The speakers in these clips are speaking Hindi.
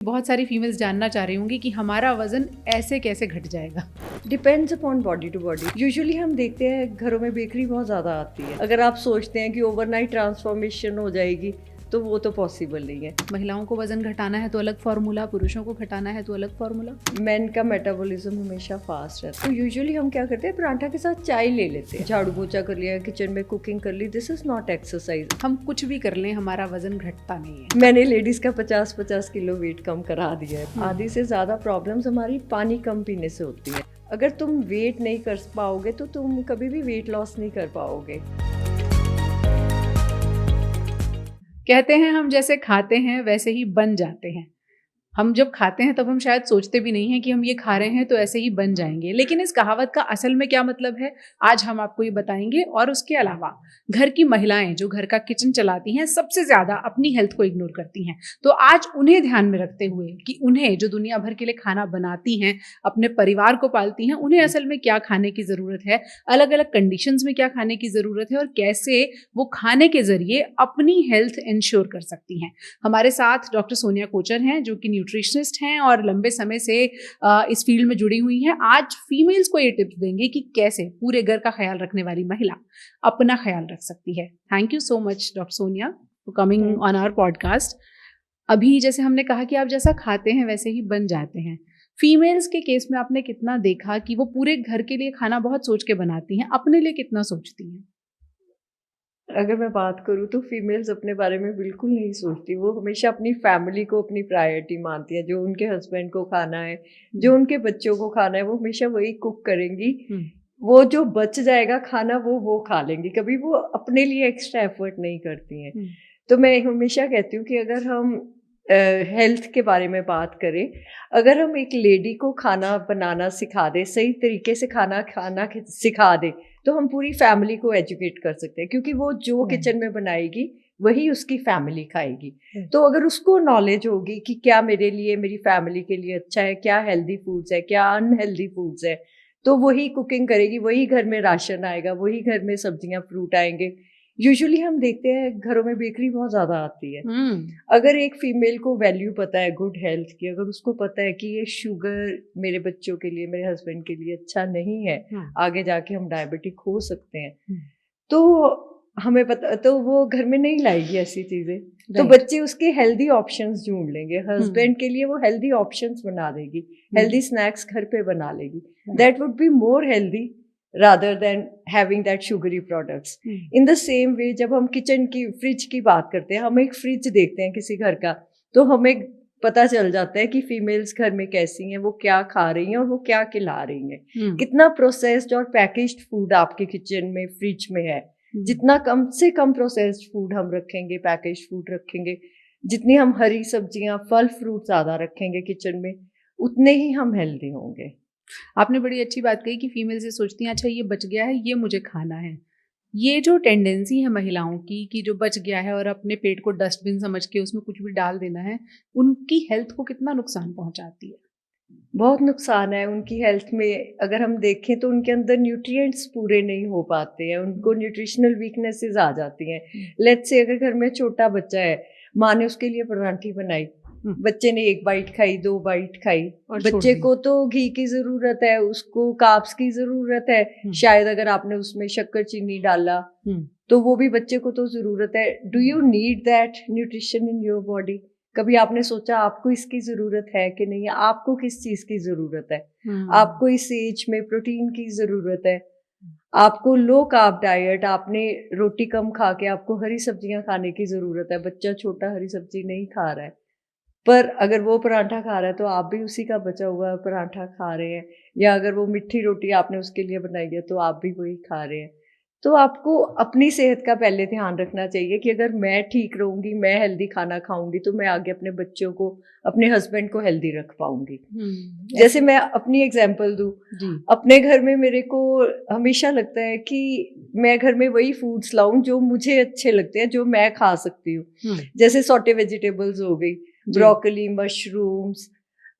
बहुत सारी फीमेल्स जानना चाह रही होंगी कि हमारा वजन ऐसे कैसे घट जाएगा। Depends upon body to body. Usually हम देखते हैं घरों में बेकरी बहुत ज़्यादा आती है। अगर आप सोचते हैं कि ओवरनाइट ट्रांसफॉर्मेशन हो जाएगी तो वो तो पॉसिबल नहीं है। महिलाओं को वजन घटाना है तो अलग फार्मूला, पुरुषों को घटाना है तो अलग फार्मूला। मेन का मेटाबॉलिज्म हमेशा फास्ट है, तो यूजुअली हम क्या करते हैं, पराठा के साथ चाय ले लेते हैं, झाड़ू पोछा कर लिया, किचन में कुकिंग कर ली। This is not exercise. हम कुछ भी कर लें हमारा वजन घटता नहीं है। मैंने लेडीज का 50-50 किलो वेट कम करा दिया है। आधी से ज़्यादा प्रॉब्लम्स हमारी पानी कम पीने से होती है। अगर तुम वेट नहीं कर पाओगे तो तुम कभी भी वेट लॉस नहीं कर पाओगे। कहते हैं हम जैसे खाते हैं वैसे ही बन जाते हैं। हम जब खाते हैं तब हम शायद सोचते भी नहीं हैं कि हम ये खा रहे हैं तो ऐसे ही बन जाएंगे, लेकिन इस कहावत का असल में क्या मतलब है आज हम आपको ये बताएंगे। और उसके अलावा घर की महिलाएं जो घर का किचन चलाती हैं सबसे ज्यादा अपनी हेल्थ को इग्नोर करती हैं, तो आज उन्हें ध्यान में रखते हुए कि उन्हें जो दुनिया भर के लिए खाना बनाती हैं, अपने परिवार को पालती हैं, उन्हें असल में क्या खाने की जरूरत है, अलग अलग कंडीशंस में क्या खाने की जरूरत है और कैसे वो खाने के जरिए अपनी हेल्थ इंश्योर कर सकती हैं। हमारे साथ डॉक्टर सोनिया कोचर हैं जो कि न्यूट्रिशनिस्ट हैं और लंबे समय से इस फील्ड में जुड़ी हुई हैं। आज फीमेल्स को ये टिप्स देंगे कि कैसे पूरे घर का ख्याल रखने वाली महिला अपना ख्याल रख सकती है। Thank you so much doctor Sonia for coming on our podcast. अभी जैसे हमने कहा कि आप जैसा खाते हैं वैसे ही बन जाते हैं, फीमेल्स के केस में आपने कितना देखा कि वो पूरे घर के लिए खाना बहुत सोच के बनाती हैं, अपने लिए कितना सोचती हैं? अगर मैं बात करूँ तो फीमेल्स अपने बारे में बिल्कुल नहीं सोचती। वो हमेशा अपनी फैमिली को अपनी प्रायोरिटी मानती है। जो उनके हस्बैंड को खाना है, जो उनके बच्चों को खाना है, वो हमेशा वही कुक करेंगी। वो जो बच जाएगा खाना वो खा लेंगी। कभी वो अपने लिए एक्स्ट्रा एफर्ट नहीं करती हैं। तो मैं हमेशा कहती हूँ कि अगर हम हेल्थ के बारे में बात करें, अगर हम एक लेडी को खाना बनाना सिखा दें, सही तरीके से खाना खाना सिखा दें, तो हम पूरी फैमिली को एजुकेट कर सकते हैं। क्योंकि वो जो किचन में बनाएगी वही उसकी फैमिली खाएगी। तो अगर उसको नॉलेज होगी कि क्या मेरे लिए, मेरी फैमिली के लिए अच्छा है, क्या हेल्दी फूड्स है, क्या अनहेल्दी फूड्स है, तो वही कुकिंग करेगी, वही घर में राशन आएगा, वही घर में सब्जियां फ्रूट आएंगे। यूजुअली हम देखते हैं घरों में बेकरी बहुत ज्यादा आती है। अगर एक फीमेल को वैल्यू पता है गुड हेल्थ की, अगर उसको पता है कि ये शुगर मेरे बच्चों के लिए, मेरे हस्बैंड के लिए अच्छा नहीं है, आगे जाके हम डायबिटिक हो सकते हैं, तो हमें पता, तो वो घर में नहीं लाएगी ऐसी चीजें। तो बच्चे उसके हेल्दी ऑप्शंस ढूंढ लेंगे। हस्बैंड के लिए वो हेल्दी ऑप्शंस बना देगी, हेल्दी स्नैक्स घर पे बना लेगी। That would be more healthy rather than having that sugary products. In the same way, जब हम किचन की फ्रिज की बात करते हैं, हम एक फ्रिज देखते हैं किसी घर का, तो हमें पता चल जाता है कि फीमेल्स घर में कैसी हैं, वो क्या खा रही हैं और वो क्या खिला रही हैं। कितना प्रोसेस्ड और पैकेज्ड फूड आपके किचन में, फ्रिज में है। जितना कम से कम प्रोसेस्ड फूड हम रखेंगे, पैकेज्ड फूड रखेंगे, जितनी हम हरी सब्जियां, फल फ्रूट ज्यादा रखेंगे किचन में, उतने ही हम हेल्दी होंगे। आपने बड़ी अच्छी बात कही कि फीमेल्स ये सोचती हैं अच्छा ये बच गया है, ये मुझे खाना है। ये जो टेंडेंसी है महिलाओं की कि जो बच गया है और अपने पेट को डस्टबिन समझ के उसमें कुछ भी डाल देना है, उनकी हेल्थ को कितना नुकसान पहुंचाती है? बहुत नुकसान है उनकी हेल्थ में। अगर हम देखें तो उनके अंदर न्यूट्रिएंट्स पूरे नहीं हो पाते हैं, उनको न्यूट्रिशनल वीकनेसेस आ जाती हैं। लेट्स से अगर घर में छोटा बच्चा है, माँ ने उसके लिए परांठी बनाई, बच्चे ने 1 बाइट खाई, 2 बाइट खाई, बच्चे को तो घी की जरूरत है, उसको कार्ब्स की जरूरत है। शायद अगर आपने उसमें शक्कर चीनी डाला तो वो भी बच्चे को तो जरूरत है। Do you need that nutrition in your body? कभी आपने सोचा आपको इसकी जरूरत है कि नहीं है? आपको किस चीज की जरूरत है? आपको इस एज में प्रोटीन की जरूरत है, आपको लो कार्ब डाइट, आपने रोटी कम खा के आपको हरी सब्जियां खाने की जरूरत है। बच्चा छोटा हरी सब्जी नहीं खा रहा है, पर अगर वो पराठा खा रहा है तो आप भी उसी का बचा हुआ पराठा खा रहे हैं। या अगर वो मीठी रोटी आपने उसके लिए बनाई है तो आप भी वही खा रहे हैं। तो आपको अपनी सेहत का पहले ध्यान रखना चाहिए कि अगर मैं ठीक रहूंगी, मैं हेल्दी खाना खाऊंगी, तो मैं आगे अपने बच्चों को, अपने हस्बैंड को हेल्दी रख पाऊंगी। जैसे मैं अपनी एग्जांपल दूं, अपने घर में मेरे को हमेशा लगता है कि मैं घर में वही फूड्स लाऊं जो मुझे अच्छे लगते हैं, जो मैं खा सकती हूँ। जैसे सॉटे वेजिटेबल्स हो गई, ब्रोकली, मशरूम्स,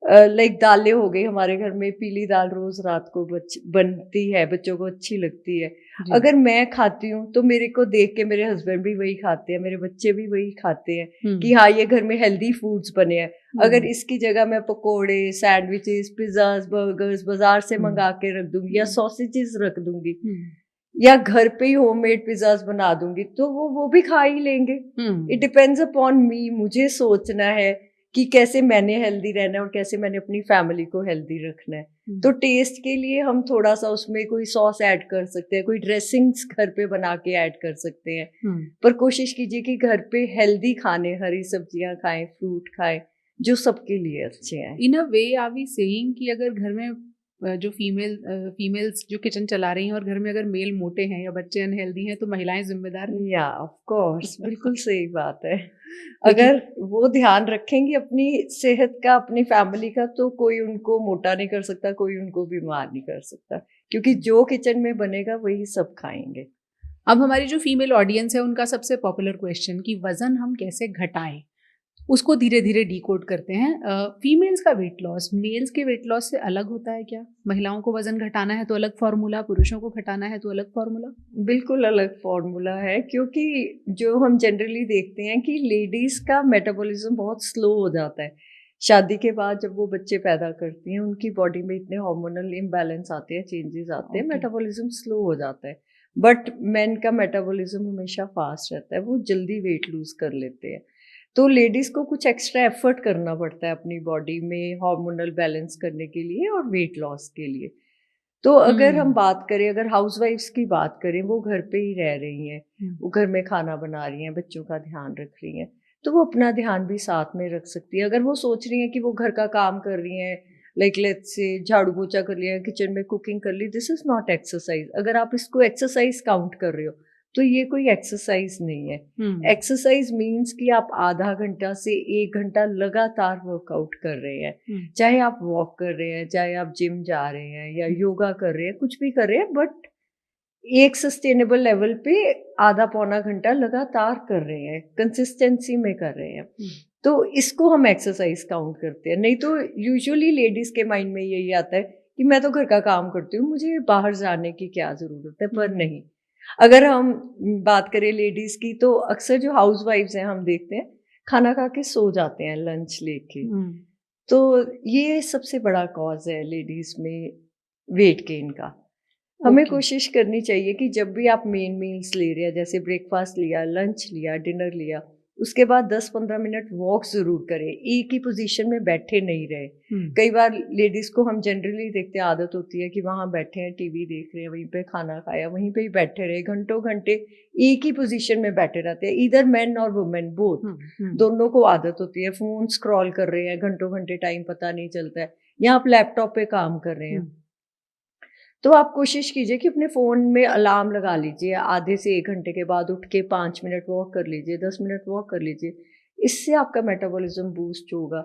लाइक दालें हो गई, हमारे घर में पीली दाल रोज रात को बनती है, बच्चों को अच्छी लगती है। जी। अगर मैं खाती हूँ तो मेरे को देख के मेरे हस्बैंड भी वही खाते हैं, मेरे बच्चे भी वही खाते हैं कि हाँ ये घर में हेल्दी फूड्स बने हैं। अगर इसकी जगह मैं पकोड़े, सैंडविचेस, पिज्जाज, बर्गर्स बाजार से मंगा के रख दूंगी या सॉसेजेस रख दूंगी या घर पे ही होममेड पिज्जाज बना दूंगी तो वो भी खा ही लेंगे। इट डिपेंड्स अपॉन मी, मुझे सोचना है कि कैसे मैंने हेल्दी रहना है और कैसे मैंने अपनी फैमिली को हेल्दी रखना है। तो टेस्ट के लिए हम थोड़ा सा उसमें कोई सॉस ऐड कर सकते हैं, कोई ड्रेसिंग्स घर पे बना के ऐड कर सकते हैं। पर कोशिश कीजिए कि घर पे हेल्दी खाने, हरी सब्जियां खाएं, फ्रूट खाएं, जो सबके लिए अच्छे हैं। इन अ वे आर वी सेइंग कि अगर घर में जो फीमेल्स जो किचन चला रही हैं और घर में अगर मेल मोटे हैं या बच्चे अनहेल्दी हैं तो महिलाएं जिम्मेदार हैं? या ऑफ कोर्स, बिल्कुल सही बात है। अगर वो ध्यान रखेंगी अपनी सेहत का, अपनी फैमिली का, तो कोई उनको मोटा नहीं कर सकता, कोई उनको बीमार नहीं कर सकता, क्योंकि जो किचन में बनेगा वही सब खाएंगे। अब हमारी जो फीमेल ऑडियंस है उनका सबसे पॉपुलर क्वेश्चन कि वजन हम कैसे घटाएं, उसको धीरे धीरे डिकोड करते हैं। फीमेल्स का वेट लॉस मेल्स के वेट लॉस से अलग होता है क्या? महिलाओं को वजन घटाना है तो अलग फॉर्मूला, पुरुषों को घटाना है तो अलग फॉर्मूला? बिल्कुल अलग फॉर्मूला है, क्योंकि जो हम जनरली देखते हैं कि लेडीज का मेटाबॉलिज्म बहुत स्लो हो जाता है शादी के बाद। जब वो बच्चे पैदा करती हैं उनकी बॉडी में इतने हार्मोनल इम्बैलेंस आते हैं, चेंजेस आते हैं, मेटाबॉलिज्म स्लो हो जाता है। बट मेन का मेटाबॉलिज्म हमेशा फास्ट रहता है, वो जल्दी वेट लूज कर लेते हैं। तो लेडीज को कुछ एक्स्ट्रा एफर्ट करना पड़ता है अपनी बॉडी में हार्मोनल बैलेंस करने के लिए और वेट लॉस के लिए। तो अगर हम बात करें, अगर हाउसवाइफ्स की बात करें, वो घर पे ही रह रही हैं, वो घर में खाना बना रही हैं, बच्चों का ध्यान रख रही हैं, तो वो अपना ध्यान भी साथ में रख सकती है। अगर वो सोच रही हैं कि वो घर का काम कर रही हैं, लाइक लेट्स से झाड़ू पोछा कर लिया, किचन में कुकिंग कर ली, दिस इज नॉट एक्सरसाइज। अगर आप इसको एक्सरसाइज काउंट कर रहे हो तो ये कोई एक्सरसाइज नहीं है। एक्सरसाइज मीन्स कि आप आधा घंटा से 1 घंटा लगातार वर्कआउट कर रहे हैं, चाहे आप वॉक कर रहे हैं, चाहे आप जिम जा रहे हैं या योगा कर रहे हैं, कुछ भी कर रहे हैं, बट एक सस्टेनेबल लेवल पे आधा पौना घंटा लगातार कर रहे हैं, कंसिस्टेंसी में कर रहे हैं, तो इसको हम एक्सरसाइज काउंट करते हैं। नहीं तो यूजुअली लेडीज के माइंड में यही आता है कि मैं तो घर का काम करती हूँ, मुझे बाहर जाने की क्या जरूरत है। पर नहीं, अगर हम बात करें लेडीज की, तो अक्सर जो हाउस वाइफ्स हैं हम देखते हैं खाना खा के सो जाते हैं लंच लेके। तो ये सबसे बड़ा कॉज है लेडीज में वेट गेन का। हमें कोशिश करनी चाहिए कि जब भी आप मेन मील्स ले रहे हैं, जैसे ब्रेकफास्ट लिया, लंच लिया, डिनर लिया, उसके बाद 10-15 मिनट वॉक जरूर करें, एक ही पोजीशन में बैठे नहीं रहे। कई बार लेडीज को हम जनरली देखते हैं, आदत होती है कि वहां बैठे हैं, टीवी देख रहे हैं, वहीं पे खाना खाया, वहीं पे ही बैठे रहे, घंटों घंटे एक ही पोजीशन में बैठे रहते हैं। इधर मेन और वुमेन बोथ, दोनों को आदत होती है। फोन स्क्रॉल कर रहे हैं घंटों घंटे, टाइम पता नहीं चलता है, या आप लैपटॉप पे काम कर रहे हैं। तो आप कोशिश कीजिए कि अपने फ़ोन में अलार्म लगा लीजिए, आधे से 1 घंटे के बाद उठ के 5 मिनट वॉक कर लीजिए, 10 मिनट वॉक कर लीजिए। इससे आपका मेटाबॉलिज्म बूस्ट होगा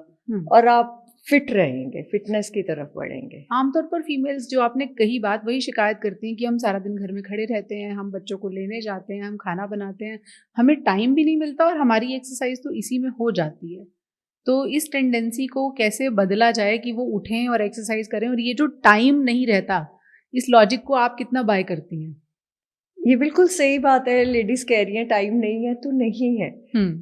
और आप फिट रहेंगे, फिटनेस की तरफ बढ़ेंगे। आमतौर पर फीमेल्स जो आपने कही बात वही शिकायत करती हैं कि हम सारा दिन घर में खड़े रहते हैं, हम बच्चों को लेने जाते हैं, हम खाना बनाते हैं, हमें टाइम भी नहीं मिलता और हमारी एक्सरसाइज तो इसी में हो जाती है। तो इस टेंडेंसी को कैसे बदला जाए कि वो उठें और एक्सरसाइज करें? और ये जो टाइम नहीं रहता, इस लॉजिक को आप कितना बाय करती हैं? ये बिल्कुल सही बात है, लेडीज कह रही हैं टाइम नहीं है, तो नहीं है।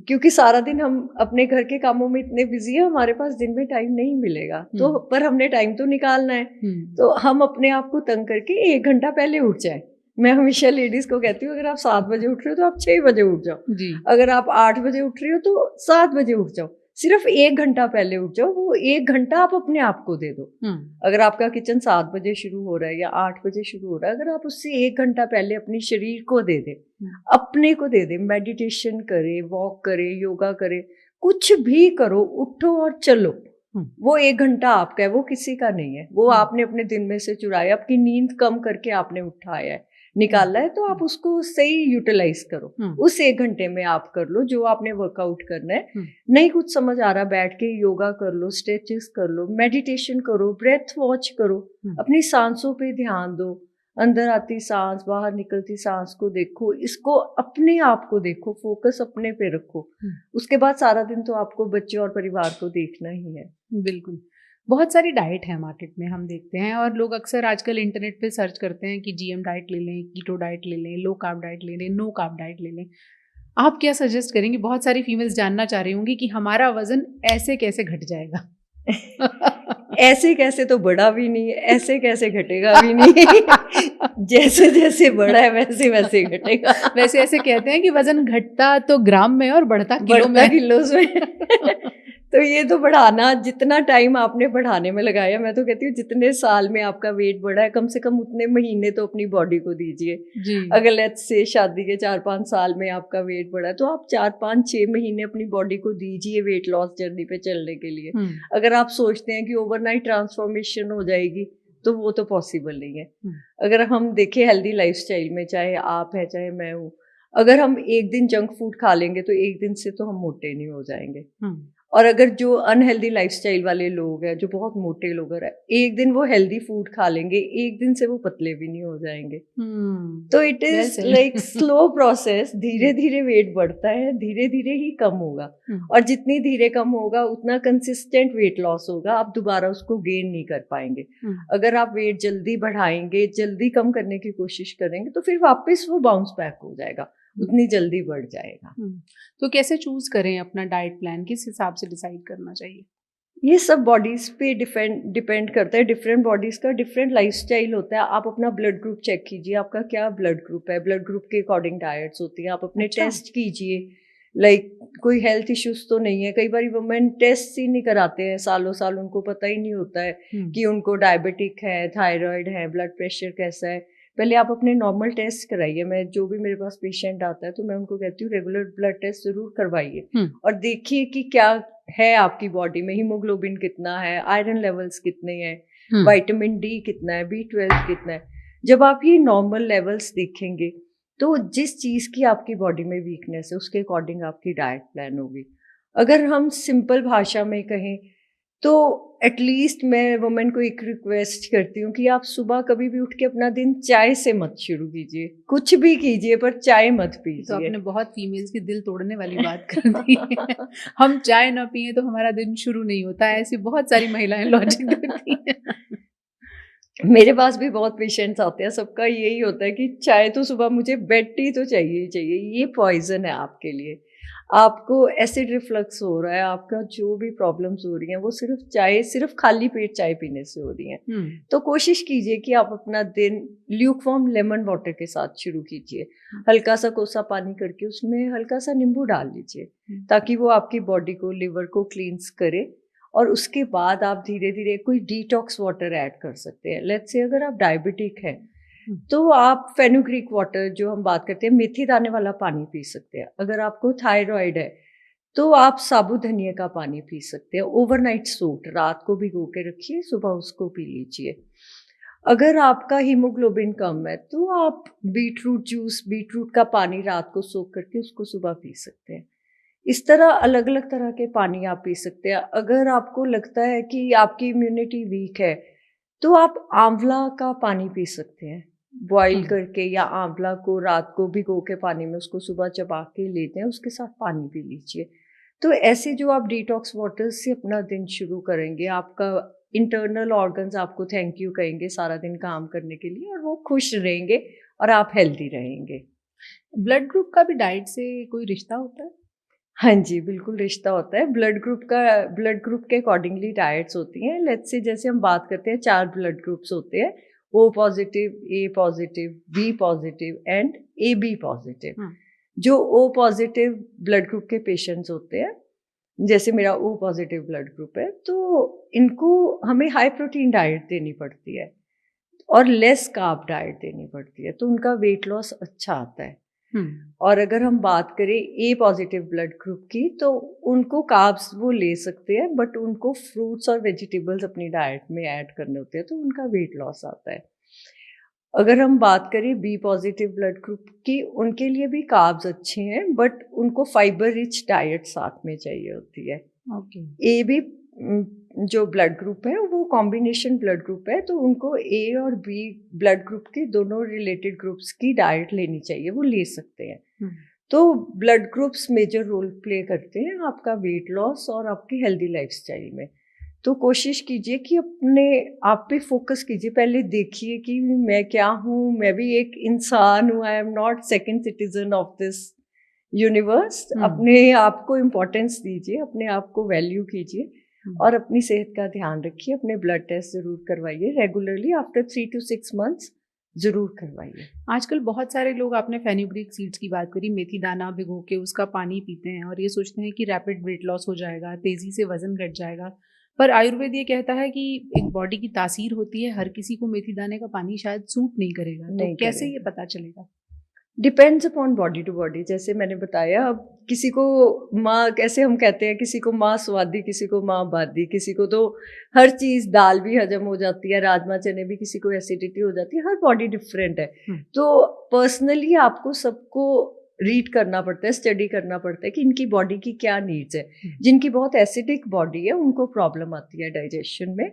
क्योंकि सारा दिन हम अपने घर के कामों में इतने बिजी हैं, हमारे पास दिन में टाइम नहीं मिलेगा। तो पर हमने टाइम तो निकालना है। तो हम अपने आप को तंग करके 1 घंटा पहले उठ जाए। मैं हमेशा लेडीज को कहती हूँ, अगर आप 7 बजे उठ रहे हो तो आप 6 बजे उठ जाओ। अगर आप 8 बजे उठ रही हो तो 7 बजे उठ जाओ। सिर्फ 1 घंटा पहले उठ जाओ, वो 1 घंटा आप अपने आप को दे दो। अगर आपका किचन 7 बजे शुरू हो रहा है या 8 बजे शुरू हो रहा है, अगर आप उससे 1 घंटा पहले अपने शरीर को दे दे, अपने को दे दे, मेडिटेशन करे, वॉक करे, योगा करे, कुछ भी करो, उठो और चलो, वो 1 घंटा आपका है, वो किसी का नहीं है। वो आपने अपने दिन में से चुराया, आपकी नींद कम करके आपने उठाया है, निकाला है, तो आप उसको सही यूटिलाइज करो। उस 1 घंटे में आप कर लो जो आपने वर्कआउट करना है। नहीं कुछ समझ आ रहा, बैठ के योगा कर लो, स्ट्रेचेस कर लो, मेडिटेशन करो, ब्रेथ वॉच करो, अपनी सांसों पे ध्यान दो, अंदर आती सांस, बाहर निकलती सांस को देखो, इसको अपने आप को देखो, फोकस अपने पे रखो। उसके बाद सारा दिन तो आपको बच्चे और परिवार को देखना ही है। बिल्कुल। बहुत सारी डाइट है मार्केट में हम देखते हैं और लोग अक्सर आजकल इंटरनेट पे सर्च करते हैं कि जीएम डाइट ले लें, कीटो डाइट ले लें, लो कार्ब डाइट ले लें, नो कार्ब डाइट ले लें। आप क्या सजेस्ट करेंगी? बहुत सारी फीमेल्स जानना चाह रही होंगी कि हमारा वज़न ऐसे कैसे घट जाएगा? ऐसे कैसे तो बढ़ा भी नहीं है, ऐसे कैसे घटेगा भी नहीं। जैसे जैसे बढ़ा है वैसे वैसे घटेगा। वैसे ऐसे कहते हैं कि वज़न घटता तो ग्राम में और बढ़ता किलो बढ़ता में। किलोज़ में। तो ये तो बढ़ाना, जितना टाइम आपने बढ़ाने में लगाया, मैं तो कहती हूँ जितने साल में आपका वेट बढ़ा है, कम से कम उतने महीने तो अपनी बॉडी को दीजिए। जी। अगर लेट्स से शादी के 4-5 साल में आपका वेट बढ़ा है, तो आप 4-5-6 महीने अपनी बॉडी को दीजिए वेट लॉस जर्नी पे चलने के लिए। हुँ, अगर आप सोचते हैं कि ओवरनाइट ट्रांसफॉर्मेशन हो जाएगी, तो वो तो पॉसिबल नहीं है। हुँ, अगर हम देखें हेल्दी लाइफ़स्टाइल में, चाहे आप हैं, चाहे मैं हूँ, अगर हम एक दिन जंक फूड खा लेंगे, तो एक दिन से तो हम मोटे नहीं हो जाएँगे। हुँ, और अगर जो अनहेल्दी लाइफ़स्टाइल वाले लोग हैं, जो बहुत मोटे लोग हैं, एक दिन वो हेल्दी फूड खा लेंगे, एक दिन से वो पतले भी नहीं हो जाएँगे। हुँ। तो it well is said. Like slow process, हुँ, धीरे-धीरे वेट बढ़ता है, धीरे-धीरे ही कम होगा। हुँ, और जितनी धीरे कम होगा, उतना कंसिस्टेंट वेट लॉस होगा, आप दोबारा उसको गेन नहीं कर पाएँगे। हुँ, अगर आप वेट जल्दी बढ़ाएँगे, जल्दी कम करने की कोशिश करेंगे, तो फिर वापस वो बाउंस बैक हो जाएगा, हुँ, उतनी जल्दी बढ़ जाएगा। हुँ। तो कैसे चूज़ करें अपना डाइट प्लान? किस हिसाब से डिसाइड करना चाहिए? ये सब बॉडीज़ पे डिपेंड करता है, डिफरेंट बॉडीज़ का डिफरेंट लाइफ़स्टाइल होता है। आप अपना ब्लड ग्रुप चेक कीजिए, आपका क्या ब्लड ग्रुप है, ब्लड ग्रुप के अकॉर्डिंग डाइट्स होती हैं। आप अपने अच्छा। टेस्ट कीजिए, लाइक कोई हेल्थ इश्यूज़ तो नहीं है। कई बारी वुमेन टेस्ट ही नहीं कराते हैं, सालों-साल उनको पता ही नहीं होता है हुँ, कि उनको डायबिटिक है, थायरॉइड है, ब्लड प्रेशर कैसा है। पहले आप अपने नॉर्मल टेस्ट कराइए। मैं जो भी मेरे पास पेशेंट आता है, तो मैं उनको कहती हूँ रेगुलर ब्लड टेस्ट ज़रूर करवाइए हुँ, और देखिए कि क्या है आपकी बॉडी में, हीमोग्लोबिन कितना है, आयरन लेवल्स कितने हैं, हुँ, विटामिन डी कितना है, बी12 कितना है। जब आप ये नॉर्मल लेवल्स देखेंगे, तो जिस चीज़ की आपकी बॉडी में वीकनेस है, उसके अकॉर्डिंग आपकी डाइट प्लान होगी। अगर हम सिंपल भाषा में कहें, तो एटलीस्ट मैं वुमेन को एक रिक्वेस्ट करती हूँ कि आप सुबह कभी भी उठ के अपना दिन चाय से मत शुरू कीजिए। कुछ भी कीजिए, पर चाय मत ये तो पीजिए। आपने बहुत फीमेल्स के दिल तोड़ने वाली बात कर दी है। हम चाय ना पिएँ तो हमारा दिन शुरू नहीं होता है, ऐसी बहुत सारी महिलाएँ लॉजिक देती हैं। मेरे पास भी बहुत पेशेंट्स आते हैं, सबका यही होता है कि चाय तो सुबह मुझे बेड टी तो चाहिए ही चाहिए, ये पॉइज़न है आपके लिए। आपको एसिड रिफ्लक्स हो रहा है, आपका जो भी प्रॉब्लम्स हो रही हैं, वो सिर्फ़ खाली पेट चाय पीने से हो रही हैं। हुँ, तो कोशिश कीजिए कि आप अपना दिन ल्यूकवार्म लेमन वाटर के साथ शुरू कीजिए। हुँ, हल्का-सा कोसा पानी करके उसमें हल्का-सा नींबू डाल लीजिए, हुँ, ताकि वो आपकी बॉडी को, लिवर को क्लींस करे और उसके बाद आप धीरे-धीरे कोई डिटॉक्स वाटर ऐड कर सकते हैं। लेट्स से अगर आप डायबिटिक हैं, हुँ, तो आप फेनुग्रीक वाटर जो हम बात करते हैं, मेथी दाने वाला पानी पी सकते हैं। अगर आपको थायरॉइड है, तो आप साबुत धनिया का पानी पी सकते हैं। ओवरनाइट सोक्ड, रात को भिगो के रखिए, सुबह उसको पी लीजिए। अगर आपका हीमोग्लोबिन कम है, तो आप बीटरूट जूस, बीटरूट का पानी रात को सोक करके उसको सुबह पी सकते हैं। इस तरह अलग-अलग तरह के पानी आप पी सकते हैं। अगर आपको लगता है कि आपकी इम्यूनिटी वीक है, तो आप आंवला का पानी पी सकते हैं। बॉयल हुँ। करके या आंवला को रात को भिगो के पानी में उसको सुबह चबा के लेते हैं, उसके साथ पानी पी लीजिए। तो ऐसे जो आप डिटॉक्स वाटर से अपना दिन शुरू करेंगे, आपका इंटरनल ऑर्गन्स आपको थैंक यू कहेंगे सारा दिन काम करने के लिए और वो खुश रहेंगे और आप हेल्दी रहेंगे। ब्लड ग्रुप का भी डाइट से कोई रिश्ता होता है? हाँ जी, बिल्कुल रिश्ता होता है। ब्लड ग्रुप के अकॉर्डिंगली डाइट्स होती हैं। लेट्स से जैसे हम बात करते हैं 4 ब्लड ग्रुप्स होते हैं, O positive, A positive, B positive and AB positive. हुँ, जो ओ पॉज़िटिव ब्लड ग्रुप के पेशेंट्स होते हैं, जैसे मेरा ओ पॉज़िटिव ब्लड ग्रुप है, तो इनको हमें हाई प्रोटीन डाइट देनी पड़ती है और लेस कार्ब डाइट देनी पड़ती है, तो उनका वेट लॉस अच्छा आता है। हुँ, और अगर हम बात करें ए पॉजिटिव ब्लड ग्रुप की, तो उनको कार्ब्स वो ले सकते हैं, बट उनको फ्रूट्स और वेजिटेबल्स अपनी डाइट में ऐड करने होते हैं, तो उनका वेट लॉस आता है। अगर हम बात करें बी पॉजिटिव ब्लड ग्रुप की, उनके लिए भी कार्ब्स अच्छे हैं, बट उनको फाइबर रिच डाइट साथ में चाहिए होती है। ओके। ए भी जो ब्लड ग्रुप है, वो कॉम्बिनेशन ब्लड ग्रुप है, तो उनको ए और बी ब्लड ग्रुप की, दोनों रिलेटेड ग्रुप्स की डाइट लेनी चाहिए, वो ले सकते हैं। हुँ, तो blood groups major role play करते हैं आपका वेट लॉस और आपकी हेल्दी लाइफस्टाइल में। तो कोशिश कीजिए कि अपने आप पे फोकस कीजिए, पहले देखिए कि मैं क्या हूँ, मैं भी एक इंसान हूँ, I am not second citizen of this universe. अपने आप को इम्पोर्टेंस दीजिए, अपने आप को वैल्यू कीजिए और अपनी सेहत का ध्यान रखिए। अपने ब्लड टेस्ट जरूर करवाइए रेगुलरली, आफ्टर 3 to 6 months जरूर करवाइए। आजकल बहुत सारे लोग, आपने फेनुग्रीक सीड्स की बात करी, मेथी दाना भिगो के उसका पानी पीते हैं और ये सोचते हैं कि रैपिड वेट लॉस हो जाएगा, तेजी से वजन घट जाएगा। पर आयुर्वेद ये कहता है कि एक बॉडी की तासीर होती है, हर किसी को मेथी दाने का पानी शायद सूट नहीं करेगा। तो नहीं कैसे करेगा। ये पता चलेगा? Depends upon body to body, जैसे मैंने बताया। अब किसी को माँ, कैसे हम कहते हैं, किसी को माँ स्वादी, किसी को माँ बादी, किसी को तो हर चीज, दाल भी हजम हो जाती है, राजमा चने भी, किसी को एसिडिटी हो जाती है। हर बॉडी डिफरेंट है। तो पर्सनली आपको सबको रीड करना पड़ता है, स्टडी करना पड़ता है कि इनकी बॉडी की क्या नीड्स है। जिनकी बहुत एसिडिक बॉडी है उनको प्रॉब्लम आती है डाइजेशन में,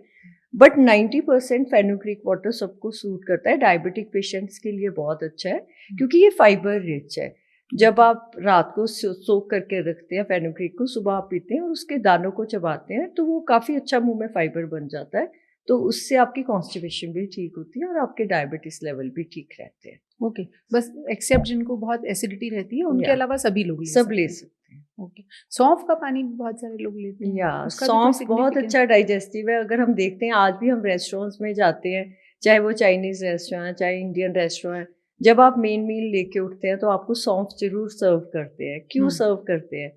बट 90% फेनुग्रीक वाटर सबको सूट करता है। डायबिटिक पेशेंट्स के लिए बहुत अच्छा है क्योंकि ये फाइबर रिच है। जब आप रात को सोक करके रखते हैं फेनुग्रीक को, सुबह आप पीते हैं और उसके दानों को चबाते हैं तो वो काफ़ी अच्छा मुंह में फाइबर बन जाता है। तो उससे आपकी कॉन्स्टिपेशन भी ठीक होती है और आपके डायबिटीज लेवल भी ठीक रहते हैं। ओके, बस एक्सेप्ट जिनको बहुत एसिडिटी रहती है, उनके या, अलावा सभी लोग सब ले सकते हैं। ओके, सौंफ का पानी भी बहुत सारे लोग लेते हैं। या, उसका भी कोई सौंफ बहुत significance? अच्छा डाइजेस्टिव है। अगर हम देखते हैं आज भी हम रेस्टोरेंट्स में जाते हैं, चाहे वो चाइनीज रेस्टोरेंट है, चाहे इंडियन रेस्टोरेंट, जब आप मेन मील लेके उठते हैं तो आपको सौंफ जरूर सर्व करते हैं। क्यों सर्व करते हैं?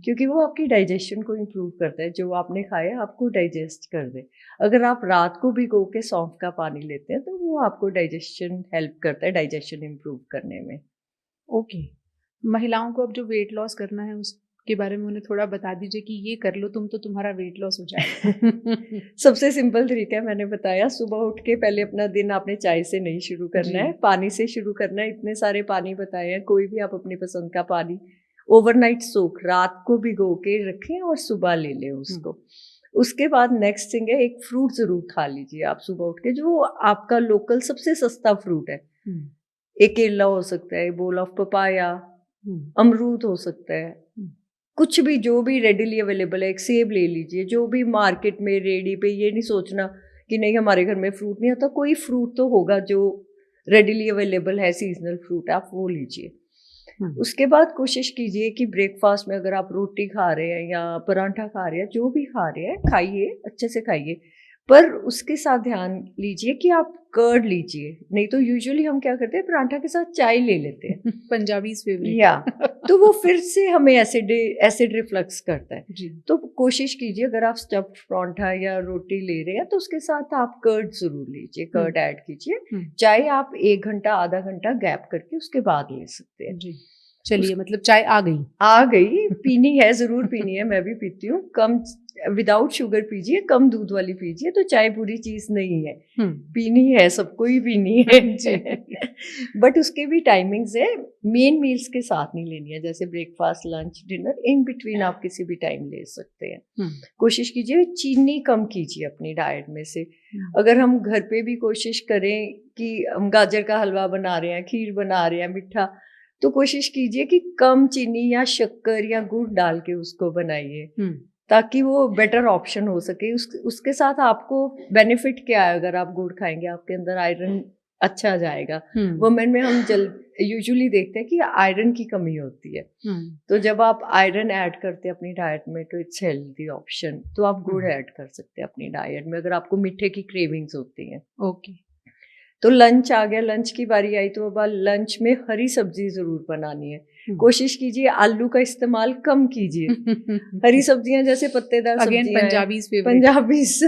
क्योंकि वो आपकी डाइजेशन को इम्प्रूव करता है। जो आपने खाया आपको डाइजेस्ट कर दे। अगर आप रात को भिगो के सौंफ का पानी लेते हैं तो वो आपको डाइजेशन हेल्प करता है, डाइजेशन इम्प्रूव करने में। ओके, महिलाओं को अब जो वेट लॉस करना है उसके बारे में उन्हें थोड़ा बता दीजिए कि ये कर लो तुम तो तुम्हारा वेट लॉस हो जाएगा। सबसे सिंपल तरीका है, मैंने बताया, सुबह उठ के पहले अपना दिन आपने चाय से नहीं शुरू करना है, पानी से शुरू करना है। इतने सारे पानी बताए हैं, कोई भी आप अपनी पसंद का पानी ओवरनाइट सोक, रात को भिगो के रखें और सुबह ले लें उसको। उसके बाद नेक्स्ट थिंग है, एक फ्रूट जरूर खा लीजिए आप सुबह उठ के, जो आपका लोकल सबसे सस्ता फ्रूट है। एक केला हो सकता है, बोल ऑफ पपाया, अमरूद हो सकता है, कुछ भी जो भी रेडिली अवेलेबल है। एक सेब ले लीजिए, जो भी मार्केट में रेडी पे। ये नहीं सोचना कि नहीं हमारे घर में फ्रूट नहीं आता, कोई फ्रूट तो होगा जो रेडिली अवेलेबल है, सीजनल फ्रूट, आप वो लीजिए। उसके बाद कोशिश कीजिए कि ब्रेकफास्ट में अगर आप रोटी खा रहे हैं या परांठा खा रहे हैं, जो भी खा रहे हैं खाइए, अच्छे से खाइए, पर उसके साथ ध्यान लीजिए कि आप कर्ड लीजिए। नहीं तो यूजुअली हम क्या करते हैं, परांठा के साथ चाय ले लेते हैं। Punjabis favourite. या, तो वो फिर से हमें एसिड रिफ्लक्स करता है जी। तो कोशिश कीजिए अगर आप स्टफ्ड परांठा या रोटी ले रहे हैं तो उसके साथ आप कर्ड जरूर लीजिए, कर्ड ऐड कीजिए। चाय आप 1 घंटा आधा घंटा गैप करके उसके बाद ले सकते हैं। जी, चलिए, मतलब चाय आ गई, पीनी है, जरूर पीनी है, मैं भी पीती हूँ। कम, विदाउट शुगर पीजिए, कम दूध वाली पीजिए। तो चाय बुरी चीज नहीं है, पीनी है, सबको ही पीनी है। बट उसके भी टाइमिंग्स है, मेन मील्स के साथ नहीं लेनी है। जैसे breakfast, lunch, dinner, in between आप किसी भी टाइम ले सकते हैं। कोशिश कीजिए चीनी कम कीजिए अपनी डाइट में से। अगर हम घर पे भी कोशिश करें कि हम गाजर का हलवा बना रहे हैं, खीर बना रहे हैं, मीठा, तो कोशिश कीजिए कि कम चीनी या शक्कर या गुड़ डाल के उसको बनाइए, ताकि वो बेटर ऑप्शन हो सके। उसके साथ आपको बेनिफिट क्या है, अगर आप गुड़ खाएंगे आपके अंदर आयरन अच्छा जाएगा। वुमेन में हम यूजुअली देखते हैं कि आयरन की कमी होती है, तो जब आप आयरन ऐड करते हैं अपनी डाइट में तो इट्स हेल्दी ऑप्शन। तो आप गुड़ ऐड कर सकते हैं अपनी डाइट में अगर आपको मीठे की क्रेविंग्स होती हैं। ओके, तो लंच आ गया, लंच की बारी आई तो अब लंच में हरी सब्जी जरूर बनानी है। कोशिश कीजिए आलू का इस्तेमाल कम कीजिए। हरी सब्जियां जैसे पत्तेदार सब्जियां, पंजाबीज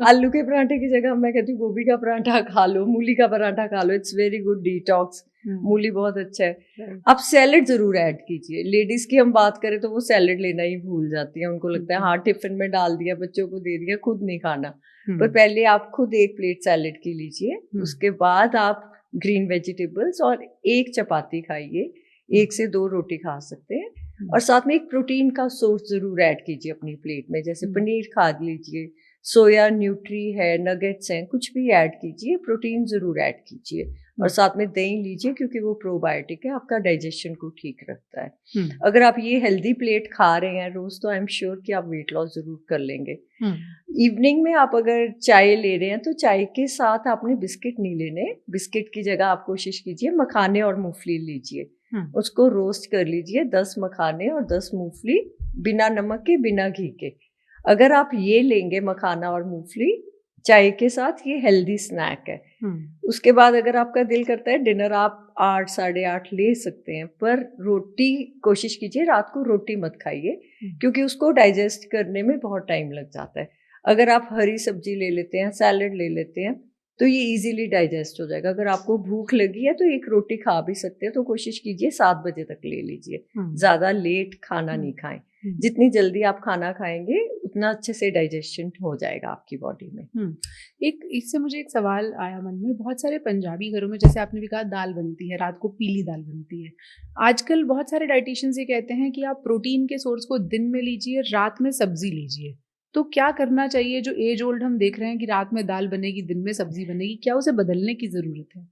आलू के पराठे की जगह मैं कहती हूँ गोभी का पराठा खा लो, मूली का पराठा खा लो, इट्स वेरी गुड डिटॉक्स। मूली बहुत अच्छा है। आप सैलेड जरूर ऐड कीजिए। लेडीज की हम बात करें तो वो सैलेड लेना ही भूल जाती है, उनको लगता है हाँ टिफिन में डाल दिया, बच्चों को दे दिया, खुद नहीं खाना। पर पहले आप खुद 1 प्लेट सैलेड की लीजिए, उसके बाद आप ग्रीन वेजिटेबल्स और 1 चपाती खाइए, 1 से 2 रोटी खा सकते हैं। और साथ में एक प्रोटीन का सोर्स जरूर ऐड कीजिए अपनी प्लेट में, जैसे पनीर खा लीजिए, सोया न्यूट्री है, नगेट्स हैं, कुछ भी ऐड कीजिए, प्रोटीन जरूर ऐड कीजिए। और साथ में दही लीजिए क्योंकि वो प्रोबायोटिक है, आपका डाइजेशन को ठीक रखता है। हम्म, अगर आप ये हेल्दी प्लेट खा रहे हैं रोज तो आई एम श्योर कि आप वेट लॉस जरूर कर लेंगे। इवनिंग में आप अगर चाय ले रहे हैं तो चाय के साथ आपने बिस्किट नहीं लेने, बिस्किट की जगह आप कोशिश कीजिए मखाने और मूंगफली लीजिए, उसको रोस्ट कर लीजिए, 10 मखाने और 10 मूंगफली, बिना नमक के बिना घी के। अगर आप ये लेंगे मखाना और मूंगफली चाय के साथ, ये हेल्दी स्नैक है। उसके बाद अगर आपका दिल करता है डिनर आप 8 साढ़े 8 ले सकते हैं, पर रोटी कोशिश कीजिए रात को रोटी मत खाइए क्योंकि उसको डाइजेस्ट करने में बहुत टाइम लग जाता है। अगर आप हरी सब्जी ले लेते हैं, सैलड ले लेते हैं तो ये इजीली डाइजेस्ट हो जाएगा। अगर आपको भूख लगी है तो एक रोटी खा भी सकते हैं, तो कोशिश कीजिए 7 बजे तक ले लीजिए, ज्यादा लेट खाना नहीं खाएं। जितनी जल्दी आप खाना खाएंगे उतना अच्छे से डाइजेशन हो जाएगा आपकी बॉडी में। एक इससे मुझे एक सवाल आया मन में, बहुत सारे पंजाबी घरों में जैसे आपने भी कहा दाल बनती है, रात को पीली दाल बनती है। आजकल बहुत सारे डाइटिशियंस ये कहते हैं कि आप प्रोटीन के सोर्स को दिन में लीजिए, रात में सब्जी लीजिए। तो क्या करना चाहिए? जो एज ओल्ड हम देख रहे हैं कि रात में दाल बनेगी, दिन में सब्जी बनेगी, क्या उसे बदलने की जरूरत है?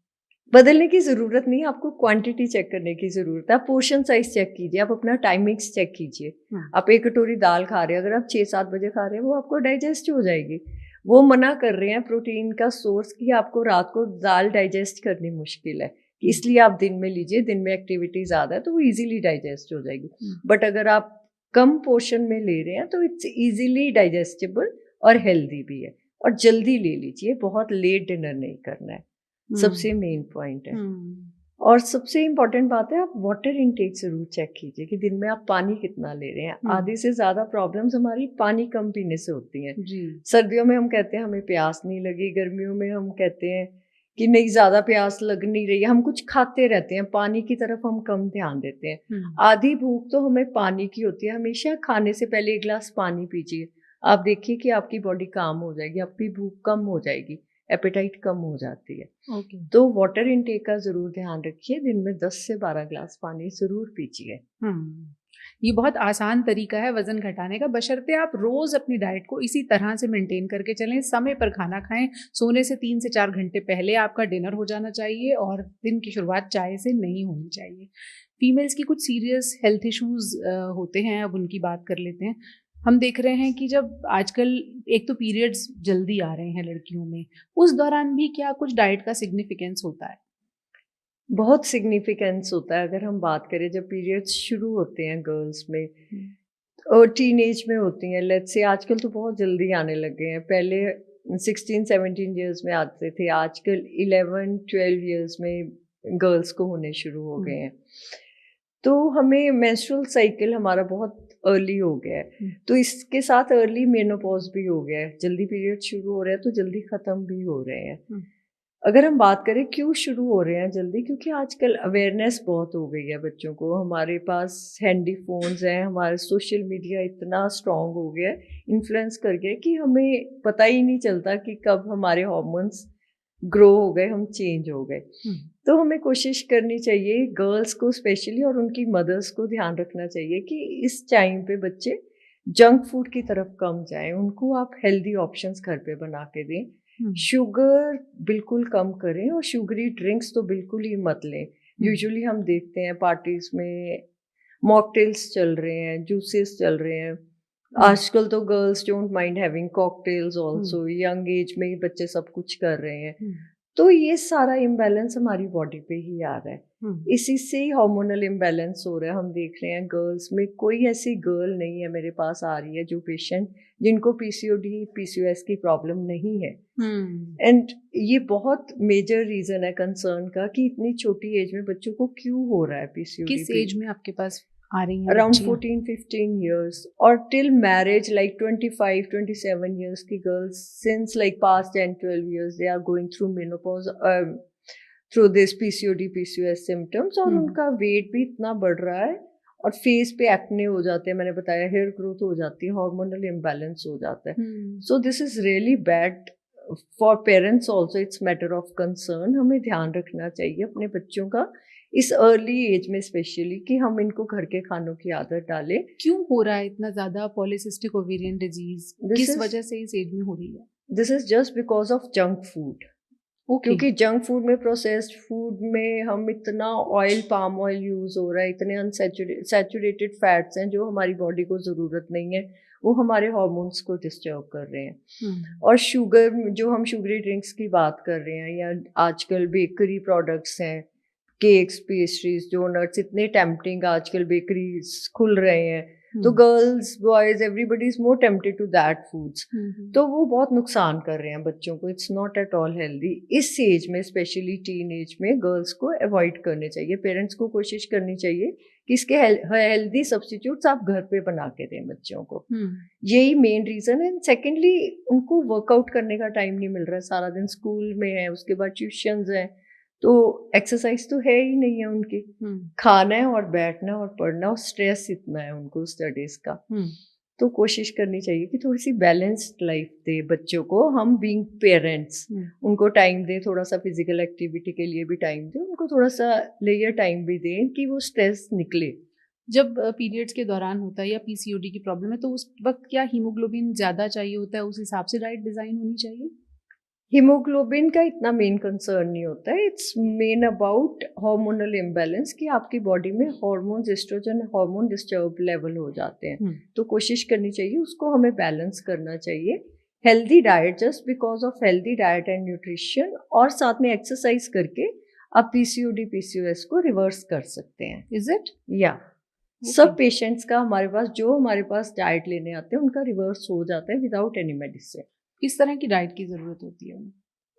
बदलने की ज़रूरत नहीं है, आपको क्वांटिटी चेक करने की ज़रूरत है। आप पोर्शन साइज़ चेक कीजिए, आप अपना टाइमिंग्स चेक कीजिए। आप 1 कटोरी दाल खा रहे हैं, अगर आप 6-7 बजे खा रहे हैं, वो आपको डाइजेस्ट हो जाएगी। वो मना कर रहे हैं प्रोटीन का सोर्स कि आपको रात को दाल डाइजेस्ट करनी मुश्किल है, इसलिए आप दिन में लीजिए, दिन में एक्टिविटी ज़्यादा है तो वो ईज़िली डाइजेस्ट हो जाएगी। बट अगर आप कम पोर्शन में ले रहे हैं तो इट्स ईज़िली डाइजेस्टेबल और हेल्दी भी है। और जल्दी ले लीजिए, बहुत लेट डिनर नहीं करना है, सबसे मेन पॉइंट है। और सबसे इम्पोर्टेंट बात है, आप वाटर इनटेक जरूर चेक कीजिए कि दिन में आप पानी कितना ले रहे हैं। आधी से ज्यादा प्रॉब्लम्स हमारी पानी कम पीने से होती हैं। सर्दियों में हम कहते हैं हमें प्यास नहीं लगी, गर्मियों में हम कहते हैं कि नहीं ज्यादा प्यास लग नहीं रही है, हम कुछ खाते रहते हैं, पानी की तरफ हम कम ध्यान देते हैं। आधी भूख तो हमें पानी की होती है, हमेशा खाने से पहले 1 गिलास पानी पीजिए, आप देखिए कि आपकी बॉडी काम हो जाएगी, आपकी भूख कम हो जाएगी, एपेटाइट कम हो जाती है। तो वाटर इनटेक का जरूर ध्यान रखिए, दिन में 10 से 12 ग्लास पानी जरूर पीजिए। ये बहुत आसान तरीका है वजन घटाने का, बशर्ते आप रोज अपनी डाइट को इसी तरह से मेंटेन करके चलें। समय पर खाना खाएं, सोने से 3 से 4 घंटे पहले आपका डिनर हो जाना चाहिए और दिन की शुरुआत चाय से नहीं होनी चाहिए। फीमेल्स की कुछ सीरियस हेल्थ इश्यूज होते हैं, अब उनकी बात कर लेते हैं। हम देख रहे हैं कि जब आजकल एक तो पीरियड्स जल्दी आ रहे हैं लड़कियों में, उस दौरान भी क्या कुछ डाइट का सिग्निफिकेंस होता है? बहुत सिग्निफिकेंस होता है। अगर हम बात करें जब पीरियड्स शुरू होते हैं गर्ल्स में और टीन एज में होती हैं, लेट्स से आजकल तो बहुत जल्दी आने लग गए हैं, पहले 16-17 ईयर्स में आते थे, आजकल 11-12 ईयर्स में गर्ल्स को होने शुरू हो गए हैं। तो हमें मेंस्ट्रुअल साइकिल हमारा बहुत अर्ली हो गया है, तो इसके साथ अर्ली मेनोपॉज भी हो गया है, जल्दी पीरियड शुरू हो रहे हैं तो जल्दी ख़त्म भी हो रहे हैं। अगर हम बात करें क्यों शुरू हो रहे हैं जल्दी, क्योंकि आजकल अवेयरनेस बहुत हो गई है बच्चों को, हमारे पास हैंडी फोन्स हैं, हमारे सोशल मीडिया इतना स्ट्रांग हो गया है, इन्फ्लुएंस कर गया कि हमें पता ही नहीं चलता कि कब हमारे हार्मोन्स ग्रो हो गए, हम चेंज हो गए। तो हमें कोशिश करनी चाहिए गर्ल्स को स्पेशली और उनकी मदर्स को ध्यान रखना चाहिए कि इस टाइम पे बच्चे जंक फूड की तरफ कम जाएं, उनको आप हेल्दी ऑप्शंस घर पे बना के दें। शुगर बिल्कुल कम करें और शुगरी ड्रिंक्स तो बिल्कुल ही मत लें। यूजुअली हम देखते हैं पार्टीज में मॉकटेल्स चल रहे हैं, जूसेस चल रहे हैं, आजकल तो girls don't mind having cocktails also, young age में ही बच्चे सब कुछ कर रहे हैं। तो ये सारा इम्बैलेंस हमारी बॉडी पे ही आ रहा है, इसी से ही हार्मोनल इम्बैलेंस हो रहा है। हम देख रहे हैं गर्ल्स में कोई ऐसी गर्ल नहीं है मेरे पास आ रही है जो पेशेंट जिनको पीसीओडी पीसीओएस की प्रॉब्लम नहीं है। एंड ये बहुत मेजर रीजन है कंसर्न का कि इतनी छोटी एज में बच्चों को क्यों हो रहा है पीसीओडी। किस एज में आपके पास आ रही हैं? अराउंड 14-15 years और till marriage like 25-27 years की girls since like past 10-12 years they are going through menopause through this PCOD PCOS symptoms और उनका वेट भी इतना बढ़ रहा है और फेस पे एक्ने हो जाते हैं, मैंने बताया हेयर ग्रोथ हो जाती है, हार्मोनल इम्बैलेंस हो जाता है। So this is really bad for parents also, it's matter of concern. हमें ध्यान रखना चाहिए अपने बच्चों का इस अर्ली एज में स्पेशली कि हम इनको घर के खानों की आदत डालें। क्यों हो रहा है इतना ज्यादा पॉलीसिस्टिक ओवेरियन डिजीज, किस वजह से इस एज में हो रही है? This is just because of junk food. Okay. क्योंकि जंक फूड में, प्रोसेस्ड फूड में हम इतना ऑयल, पाम ऑयल यूज हो रहा है, इतने अनसेचुरेटेड फैट्स हैं जो हमारी बॉडी को ज़रूरत नहीं है, वो हमारे हार्मोन्स को डिस्टर्ब कर रहे हैं। और शुगर, जो हम शुगरी ड्रिंक्स की बात कर रहे हैं, या आजकल बेकरी प्रोडक्ट्स हैं, केक्स, पेस्ट्रीज, डोनट्स, इतने टेम्पटिंग आजकल बेकरीज खुल रहे हैं, तो girls, boys, everybody is more tempted to that foods. तो वो बहुत नुकसान कर रहे हैं बच्चों को। It's not at all healthy. इस एज में, स्पेशली टीन एज में, गर्ल्स को अवॉइड करने चाहिए। पेरेंट्स को कोशिश करनी चाहिए कि इसके हेल्दी सब्स्टिट्यूट्स आप घर पे बना के दें बच्चों को। यही मेन रीजन है। सेकेंडली, उनको वर्कआउट करने का टाइम नहीं मिल रहा है, सारा दिन स्कूल में है, उसके बाद ट्यूशंस हैं, तो एक्सरसाइज तो है ही नहीं है उनकी। खाना है और बैठना और पढ़ना, और स्ट्रेस इतना है उनको स्टडीज का। तो कोशिश करनी चाहिए कि थोड़ी सी बैलेंस्ड लाइफ दे बच्चों को। हम बीइंग पेरेंट्स उनको टाइम दे, थोड़ा सा फिजिकल एक्टिविटी के लिए भी टाइम दे, उनको थोड़ा सा लेयर टाइम भी दें कि वो स्ट्रेस निकले। जब पीरियड्स के दौरान होता है या पीसीओडी की प्रॉब्लम है, तो उस वक्त क्या हीमोग्लोबिन ज़्यादा चाहिए होता है? उस हिसाब से डाइट डिज़ाइन होनी चाहिए? हीमोग्लोबिन का इतना मेन कंसर्न नहीं होता है। It's main about hormonal imbalance, कि आपकी बॉडी में hormones, estrogen hormone disturb level हो जाते हैं। तो कोशिश करनी चाहिए, उसको हमें बैलेंस करना चाहिए। Healthy diet, just because of healthy diet and nutrition, और साथ में एक्सरसाइज करके आप पीसीओडी, पीसीओएस को रिवर्स कर सकते हैं। Is it? या सब पेशेंट्स का हमारे पास, जो हमारे पास डाइट लेने आते हैं, उनका रिवर्स हो जाता है विदाउट एनी मेडिसिन। किस तरह की डाइट की ज़रूरत होती है?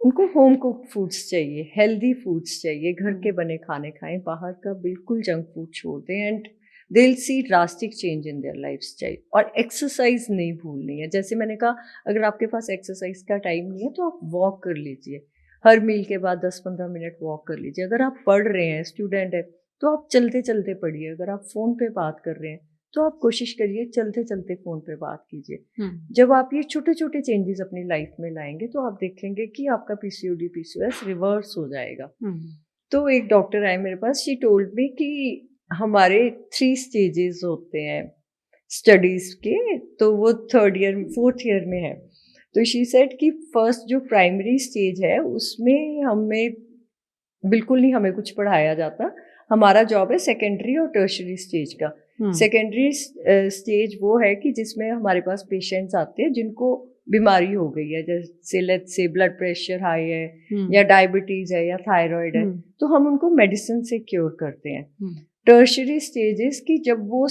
उनको होम कुक्ड फूड्स चाहिए, हेल्दी फूड्स चाहिए, घर के बने खाने खाएं, बाहर का बिल्कुल जंक फूड छोड़ दें, and they will see drastic change in their lifestyle. और एक्सरसाइज नहीं भूलनी है। जैसे मैंने कहा, अगर आपके पास एक्सरसाइज का टाइम नहीं है तो आप वॉक कर लीजिए, हर मील के बाद 10-15 मिनट वॉक कर लीजिए। अगर आप पढ़ रहे हैं, स्टूडेंट है, तो आप चलते चलते पढ़िए। अगर आप फ़ोन पे बात कर रहे हैं तो आप कोशिश करिए चलते चलते फ़ोन पे बात कीजिए। जब आप ये छोटे छोटे चेंजेस अपनी लाइफ में लाएंगे तो आप देखेंगे कि आपका पीसीओडी, पीसीओएस रिवर्स हो जाएगा। तो एक डॉक्टर आए मेरे पास, शी टोल्ड मी कि हमारे 3 स्टेजेस होते हैं स्टडीज के, तो वो 3rd ईयर, 4th ईयर में है। तो शी सेड कि फर्स्ट जो प्राइमरी स्टेज है उसमें हमें बिल्कुल नहीं, हमें कुछ पढ़ाया जाता। हमारा जॉब है सेकेंडरी और टर्शरी स्टेज का। सेकेंडरी स्टेज वो है कि जिसमें हमारे पास पेशेंट्स आते हैं जिनको बीमारी हो गई है, जैसे let's say blood pressure high है, या डायबिटीज है, या थायराइड है, तो हम उनको मेडिसिन से क्योर करते हैं। टर्शरी स्टेजेस की, जब वो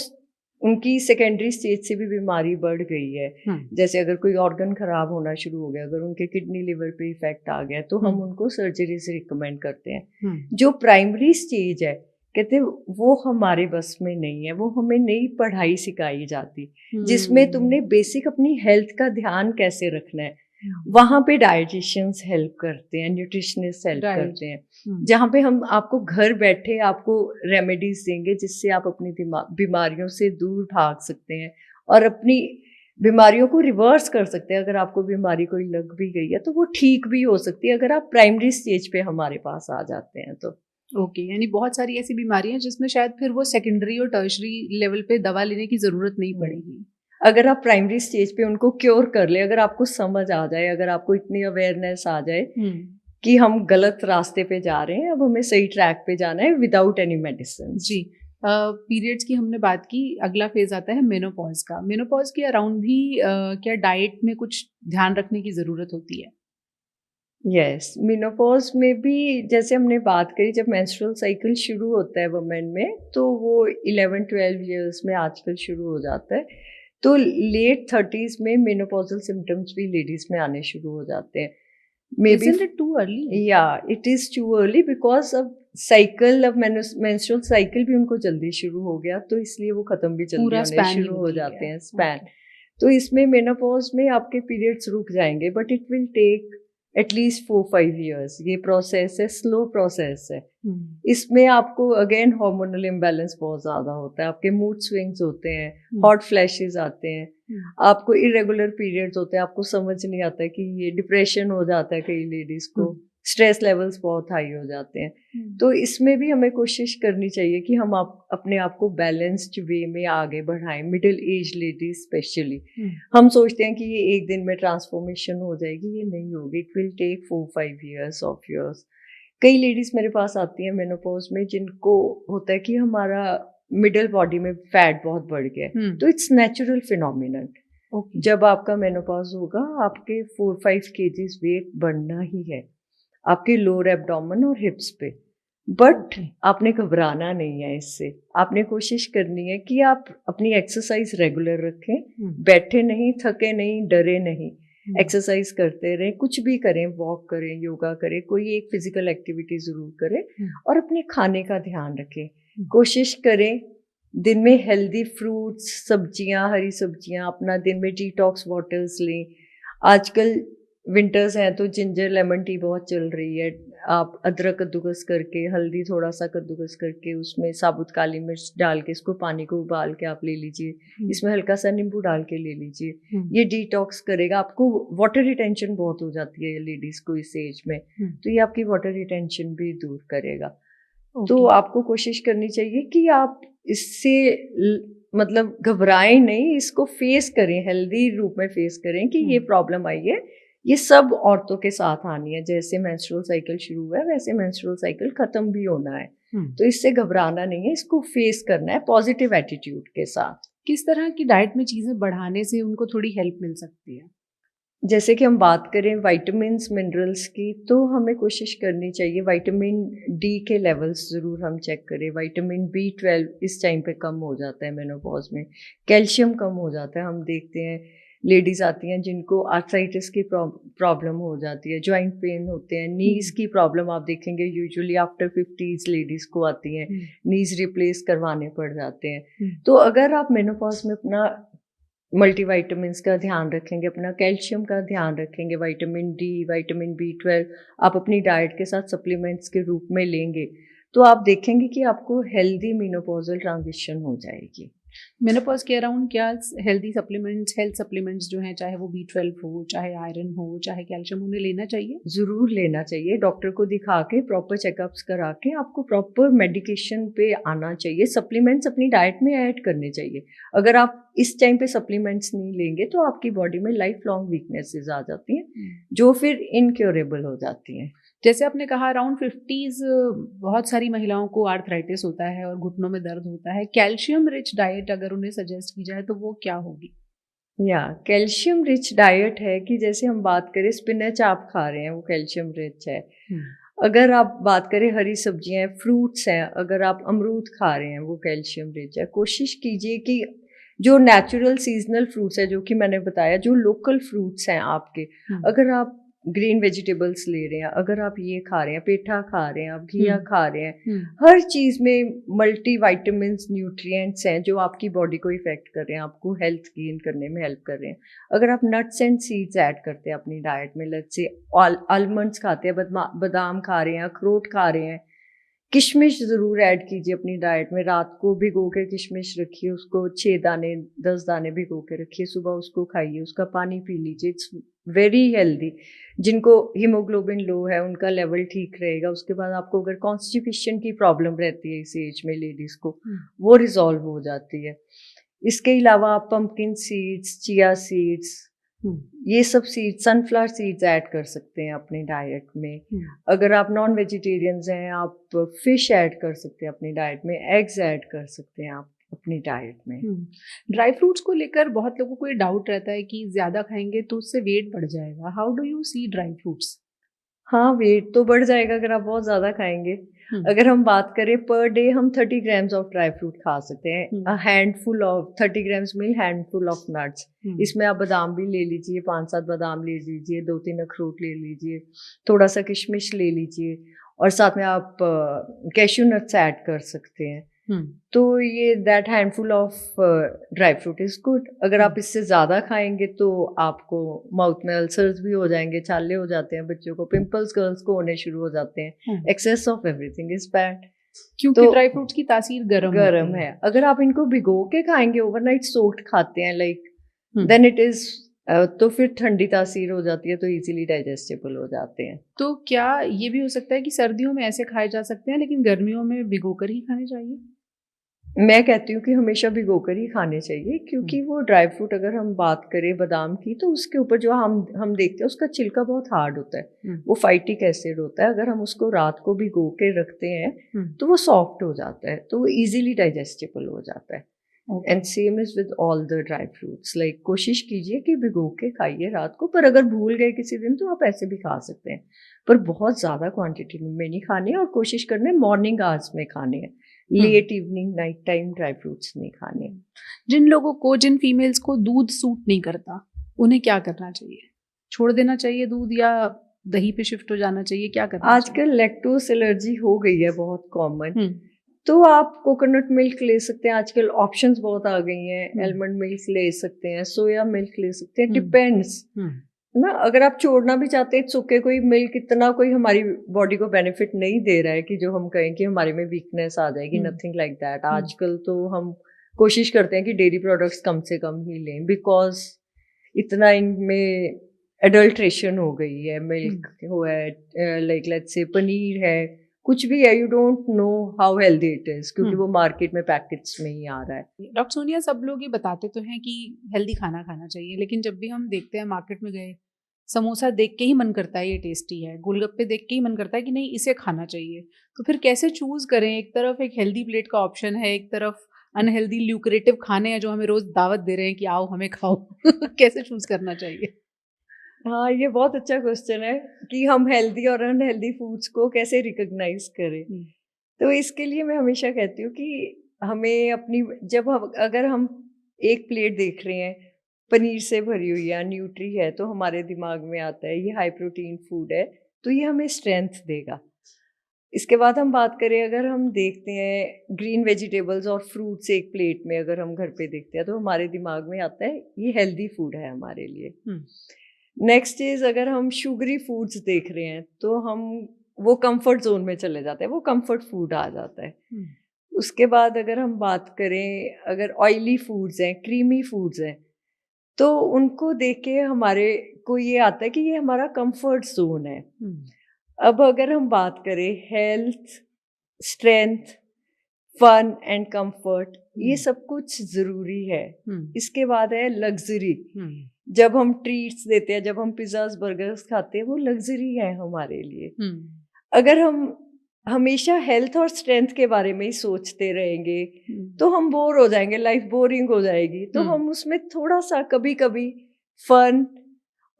उनकी सेकेंडरी स्टेज से भी बीमारी बढ़ गई है, जैसे अगर कोई ऑर्गन खराब होना शुरू हो गया, अगर उनके किडनी, लिवर पे इफेक्ट आ गया, तो हम उनको सर्जरी से रिकमेंड करते हैं। जो प्राइमरी स्टेज है, कहते वो हमारे बस में नहीं है, वो हमें नई पढ़ाई सिखाई जाती, जिसमें तुमने बेसिक अपनी हेल्थ का ध्यान कैसे रखना है। वहाँ पे डाइटिशियंस हेल्प करते हैं, न्यूट्रिशनिस्ट हेल्प करते हैं, जहाँ पे हम आपको घर बैठे आपको रेमेडीज देंगे जिससे आप अपनी बीमारियों से दूर भाग सकते हैं और अपनी बीमारियों को रिवर्स कर सकते हैं। अगर आपको बीमारी कोई लग भी गई है तो वो ठीक भी हो सकती है, अगर आप प्राइमरी स्टेज पे हमारे पास आ जाते हैं तो। ओके, यानी बहुत सारी ऐसी बीमारियां जिसमें शायद फिर वो सेकेंडरी और टर्शरी लेवल पे दवा लेने की जरूरत नहीं पड़ेगी। अगर आप प्राइमरी स्टेज पे उनको क्योर कर ले, अगर आपको समझ आ जाए, अगर आपको इतनी अवेयरनेस आ जाए कि हम गलत रास्ते पे जा रहे हैं, अब हमें सही ट्रैक पे जाना है विदाउट एनी मेडिसिन। जी, पीरियड्स की हमने बात की, अगला फेज आता है मेनोपॉज का। मेनोपॉज के अराउंड भी क्या डाइट में कुछ ध्यान रखने की ज़रूरत होती है? यस, मेनोपॉज में भी जैसे हमने बात करी, जब मेंस्ट्रुअल साइकिल शुरू होता है वुमेन में, तो वो 11-12 ईयर्स में आजकल शुरू हो जाता है। तो लेट 30s में मेनोपॉजल सिम्टम्स भी लेडीज में आने शुरू हो जाते हैं। May be Isn't it too early? या it is too early, because अब साइकिल, अब मेंस्ट्रुअल साइकिल भी उनको जल्दी शुरू हो गया, तो इसलिए वो खत्म भी जल्दी होने शुरू हो जाते हैं, स्पैन। तो इसमें मेनोपॉज में आपके पीरियड्स रुक जाएंगे, but it will take at least 4-5 years. ये प्रोसेस है, स्लो प्रोसेस है। इसमें आपको अगेन हार्मोनल इम्बैलेंस बहुत ज़्यादा होता है, आपके मूड स्विंग्स होते हैं, हॉट फ्लैशेस आते हैं, आपको इरेगुलर पीरियड्स होते हैं, आपको समझ नहीं आता कि ये डिप्रेशन हो जाता है कई लेडीज़ को, स्ट्रेस लेवल्स बहुत हाई हो जाते हैं। तो इसमें भी हमें कोशिश करनी चाहिए कि हम अपने आप को बैलेंस्ड वे में आगे बढ़ाएं, मिडिल एज लेडीज स्पेशली। हम सोचते हैं कि ये एक दिन में ट्रांसफॉर्मेशन हो जाएगी, ये नहीं होगी, it will take 4-5 years of yours। कई लेडीज मेरे पास आती हैं मेनोपॉज में जिनको होता है कि हमारा मिडिल बॉडी में फैट बहुत बढ़ गया है, तो इट्स नेचुरल फिनोमिनन। जब आपका मेनोपॉज होगा आपके 4-5 kgs वेट बढ़ना ही है, आपके लोअर एब्डोमेन और हिप्स पे। बट आपने घबराना नहीं है इससे, आपने कोशिश करनी है कि आप अपनी एक्सरसाइज रेगुलर रखें, बैठे नहीं, थके नहीं, डरे नहीं, एक्सरसाइज करते रहें, कुछ भी करें, वॉक करें, योगा करें, कोई एक फिजिकल एक्टिविटी जरूर करें और अपने खाने का ध्यान रखें। कोशिश करें दिन में हेल्दी फ्रूट्स, सब्जियां, हरी सब्जियां, अपना दिन में डिटॉक्स वाटर्स लें। आजकल विंटर्स हैं तो जिंजर लेमन टी बहुत चल रही है, आप अदरक कद्दूकस करके, हल्दी थोड़ा सा कद्दूकस करके, उसमें साबुत काली मिर्च डाल के, इसको पानी को उबाल के आप ले लीजिए, इसमें हल्का सा नींबू डाल के ले लीजिए, ये डिटॉक्स करेगा। आपको वाटर रिटेंशन बहुत हो जाती है लेडीज को इस एज में, तो ये आपकी वाटर रिटेंशन भी दूर करेगा। तो आपको कोशिश करनी चाहिए कि आप इससे मतलब घबराएं नहीं, इसको फेस करें, हेल्दी रूप में फेस करें कि ये प्रॉब्लम आई है, ये सब औरतों के साथ आनी है। जैसे मेंस्ट्रुअल साइकिल शुरू हुआ है वैसे मेंस्ट्रुअल साइकिल खत्म भी होना है। तो इससे घबराना नहीं है, इसको फेस करना है पॉजिटिव एटीट्यूड के साथ। किस तरह की डाइट में चीजें बढ़ाने से उनको थोड़ी हेल्प मिल सकती है? जैसे कि हम बात करें विटामिन्स मिनरल्स की, तो हमें कोशिश करनी चाहिए विटामिन डी के लेवल्स ज़रूर हम चेक करें। विटामिन B12 इस टाइम पे कम हो जाता है मेनोपॉज में, कैल्शियम कम हो जाता है। हम देखते हैं लेडीज़ आती हैं जिनको आर्थराइटिस की प्रॉब्लम हो जाती है, जॉइंट पेन होते हैं, नीज़ की प्रॉब्लम आप देखेंगे यूजुअली आफ्टर 50s लेडीज़ को आती हैं, नीज़ रिप्लेस करवाने पड़ जाते हैं। तो अगर आप मेनोपॉज में अपना मल्टीविटामिन्स का ध्यान रखेंगे, अपना कैल्शियम का ध्यान रखेंगे, विटामिन डी, विटामिन B12 आप अपनी डाइट के साथ सप्लीमेंट्स के रूप में लेंगे, तो आप देखेंगे कि आपको हेल्दी मेनोपॉजल ट्रांजिशन हो जाएगी। मेनोपॉज के अराउंड क्या हेल्थ सप्लीमेंट्स जो हैं, चाहे वो B12 हो, चाहे आयरन हो, चाहे कैल्शियम, उन्हें लेना चाहिए? ज़रूर लेना चाहिए, डॉक्टर को दिखा के प्रॉपर चेकअप्स करा के आपको प्रॉपर मेडिकेशन पे आना चाहिए। सप्लीमेंट्स अपनी डाइट में ऐड करने चाहिए। अगर आप इस टाइम पे सप्लीमेंट्स नहीं लेंगे तो आपकी बॉडी में लाइफ लॉन्ग वीकनेसेस आ जाती हैं जो फिर इनक्योरेबल हो जाती हैं। जैसे आपने कहा अराउंड 50s बहुत सारी महिलाओं को आर्थराइटिस होता है और घुटनों में दर्द होता है। कैल्शियम रिच डाइट अगर उन्हें सजेस्ट की जाए तो वो क्या होगी? कैल्शियम रिच डाइट है कि जैसे हम बात करें स्पिनच आप खा रहे हैं, वो कैल्शियम रिच है। अगर आप बात करें हरी सब्जियां हैं, फ्रूट्स हैं, अगर आप अमरूद खा रहे हैं वो कैल्शियम रिच है। कोशिश कीजिए कि जो नेचुरल सीजनल फ्रूट्स है, जो कि मैंने बताया, जो लोकल फ्रूट्स हैं आपके, अगर आप ग्रीन वेजिटेबल्स ले रहे हैं, अगर आप ये खा रहे हैं, पेठा खा रहे हैं, आप घिया खा रहे हैं, हर चीज में मल्टी विटामिन्स, न्यूट्रिएंट्स हैं जो आपकी बॉडी को इफेक्ट कर रहे हैं, आपको हेल्थ गेन करने में हेल्प कर रहे हैं। अगर आप नट्स एंड सीड्स ऐड करते हैं अपनी डाइट में, लेट्स से आलमंड्स खाते हैं, बादाम खा रहे हैं, अखरोट खा रहे हैं, किशमिश ज़रूर ऐड कीजिए अपनी डाइट में। रात को भिगो के किशमिश रखिए, उसको 6 दाने 10 दाने भिगो के रखिए, सुबह उसको खाइए, उसका पानी पी लीजिए। It's very healthy. जिनको हीमोग्लोबिन लो है उनका लेवल ठीक रहेगा। उसके बाद आपको अगर कॉन्स्टिपेशन की प्रॉब्लम रहती है इस एज में लेडीज़ को, वो रिजॉल्व हो जाती है। इसके अलावा आप पंपकिन सीड्स, चिया सीड्स, ये सब सीड्स, सनफ्लावर सीड्स ऐड कर सकते हैं अपनी डाइट में। अगर आप नॉन वेजिटेरियंस हैं, आप फिश ऐड कर सकते हैं अपनी डाइट में, एग्स ऐड कर सकते हैं आप अपनी डाइट में। ड्राई फ्रूट्स को लेकर बहुत लोगों को ये डाउट रहता है कि ज़्यादा खाएंगे तो उससे वेट बढ़ जाएगा। How do you see dry fruits? हाँ, वेट तो बढ़ जाएगा अगर आप बहुत ज़्यादा खाएंगे। अगर हम बात करें पर डे हम 30 ग्राम्स ऑफ ड्राई फ्रूट खा सकते हैं। Handful of 30 grams mean handful of nuts. इसमें आप बादाम भी ले लीजिए, 5-7 बादाम ले लीजिए, 2-3 अखरोट ले लीजिए, थोड़ा सा किशमिश ले लीजिए और साथ में आप कैश्यू नट्स ऐड कर सकते हैं। तो ये that handful of dry fruit is good. अगर आप इससे ज़्यादा खाएंगे तो आपको माउथ में अल्सर्स भी हो जाएंगे, छाले हो जाते हैं, बच्चों को पिंपल्स, गर्ल्स को होने शुरू हो जाते हैं। Excess of everything is bad, क्योंकि ड्राई फ्रूट्स की तासीर गरम है। अगर आप इनको भिगो के खाएंगे, ओवरनाइट सोक्ड खाते हैं लाइक, देन इट इज तो फिर ठंडी तासीर हो जाती है, तो इजीली डाइजेस्टेबल हो जाते हैं। तो क्या ये भी हो सकता है कि सर्दियों में ऐसे खाए जा सकते हैं लेकिन गर्मियों में भिगोकर ही खाने चाहिए? मैं कहती हूँ कि हमेशा भिगोकर ही खाने चाहिए, क्योंकि हुँ, वो ड्राई फ्रूट अगर हम बात करें बादाम की, तो उसके ऊपर जो हम देखते हैं उसका छिलका बहुत हार्ड होता है। हुँ, वो फाइटिक एसिड होता है। अगर हम उसको रात को भिगो के रखते हैं हुँ, तो वो सॉफ्ट हो जाता है, तो वो इजीली डाइजेस्टेबल हो जाता है। Okay. And same is with all the dry fruits, like कोशिश कीजिए कि भिगो के खाइए रात को, पर अगर भूल गए किसी दिन तो आप ऐसे भी खा सकते हैं, पर बहुत ज़्यादा क्वांटिटी में नहीं खाने, और कोशिश करना है मॉर्निंग आवर्स में खाने हैं। हुँ, late evening night time dry fruits नहीं खाने। जिन फीमेल्स को दूध सूट नहीं करता, उन्हें क्या करना चाहिए? छोड़ देना चाहिए दूध या दही पे शिफ्ट हो जाना चाहिए, क्या करना चाहिए? आजकल लैक्टोज एलर्जी हो गई है बहुत कॉमन, हुँ, तो आप कोकोनट मिल्क ले सकते हैं। आजकल ऑप्शंस बहुत आ गई हैं। हुँ, एलमंड मिल्क ले सकते हैं, सोया मिल्क ले सकते हैं, हुँ, डिपेंड्स हुँ, ना। अगर आप छोड़ना भी चाहते हैं, सुके कोई मिल्क इतना कोई हमारी बॉडी को बेनिफिट नहीं दे रहा है कि जो हम कहें कि हमारे में वीकनेस आ जाएगी, हुँ, नथिंग लाइक दैट। हुँ, आजकल तो हम कोशिश करते हैं कि डेयरी प्रोडक्ट्स कम से कम ही लें, बिकॉज इतना इनमें एडल्ट्रेशन हो गई है। हुँ। मिल्क हुआ है, लाइक लेट्स से पनीर है, कुछ भी है, you don't know how healthy it is, क्योंकि हुँ। वो मार्केट में पैकेट्स में ही आ रहा है। डॉक्टर सोनिया, सब लोग ये बताते तो हैं कि हेल्दी खाना खाना चाहिए, लेकिन जब भी हम देखते हैं मार्केट में गए, समोसा देख के ही मन करता है ये टेस्टी है, गोलगप्पे देख के ही मन करता है कि नहीं इसे खाना चाहिए। तो फिर कैसे चूज़ करें? एक तरफ एक हेल्दी प्लेट का ऑप्शन है, एक तरफ अनहेल्दी ल्यूक्रेटिव खाने हैं जो हमें रोज़ दावत दे रहे हैं कि आओ हमें खाओ। कैसे चूज़ करना चाहिए? हाँ, ये बहुत अच्छा क्वेश्चन है कि हम हेल्दी और अनहेल्दी फूड्स को कैसे रिकॉग्नाइज करें। हुँ, तो इसके लिए मैं हमेशा कहती हूँ कि हमें अपनी, जब हम अगर हम एक प्लेट देख रहे हैं पनीर से भरी हुई है, न्यूट्री है, तो हमारे दिमाग में आता है ये हाई प्रोटीन फूड है, तो ये हमें स्ट्रेंथ देगा। इसके बाद हम बात करें, अगर हम देखते हैं ग्रीन वेजिटेबल्स और फ्रूट्स एक प्लेट में, अगर हम घर पे देखते हैं तो हमारे दिमाग में आता है ये हेल्दी फूड है हमारे लिए। हुँ, नेक्स्ट इज, अगर हम शुगरी फूड्स देख रहे हैं तो हम वो कंफर्ट जोन में चले जाते हैं, वो कंफर्ट फूड आ जाता है। हुँ, उसके बाद अगर हम बात करें, अगर ऑयली फूड्स हैं, क्रीमी फूड्स हैं, तो उनको देख के हमारे को ये आता है कि ये हमारा कंफर्ट जोन है। हुँ, अब अगर हम बात करें health, strength, fun and comfort, ये हुँ, सब कुछ ज़रूरी है। हुँ, इसके बाद है लग्ज़री। हुँ, जब हम ट्रीट्स देते हैं, जब हम पिज़्ज़ाज़, बर्गर्स खाते हैं, वो लग्ज़री है हमारे लिए। हुँ, अगर हम हमेशा हेल्थ और स्ट्रेंथ के बारे में ही सोचते रहेंगे, हुँ, तो हम बोर हो जाएँगे, लाइफ़ बोरिंग हो जाएगी। तो हुँ, हम उसमें थोड़ा-सा कभी-कभी फन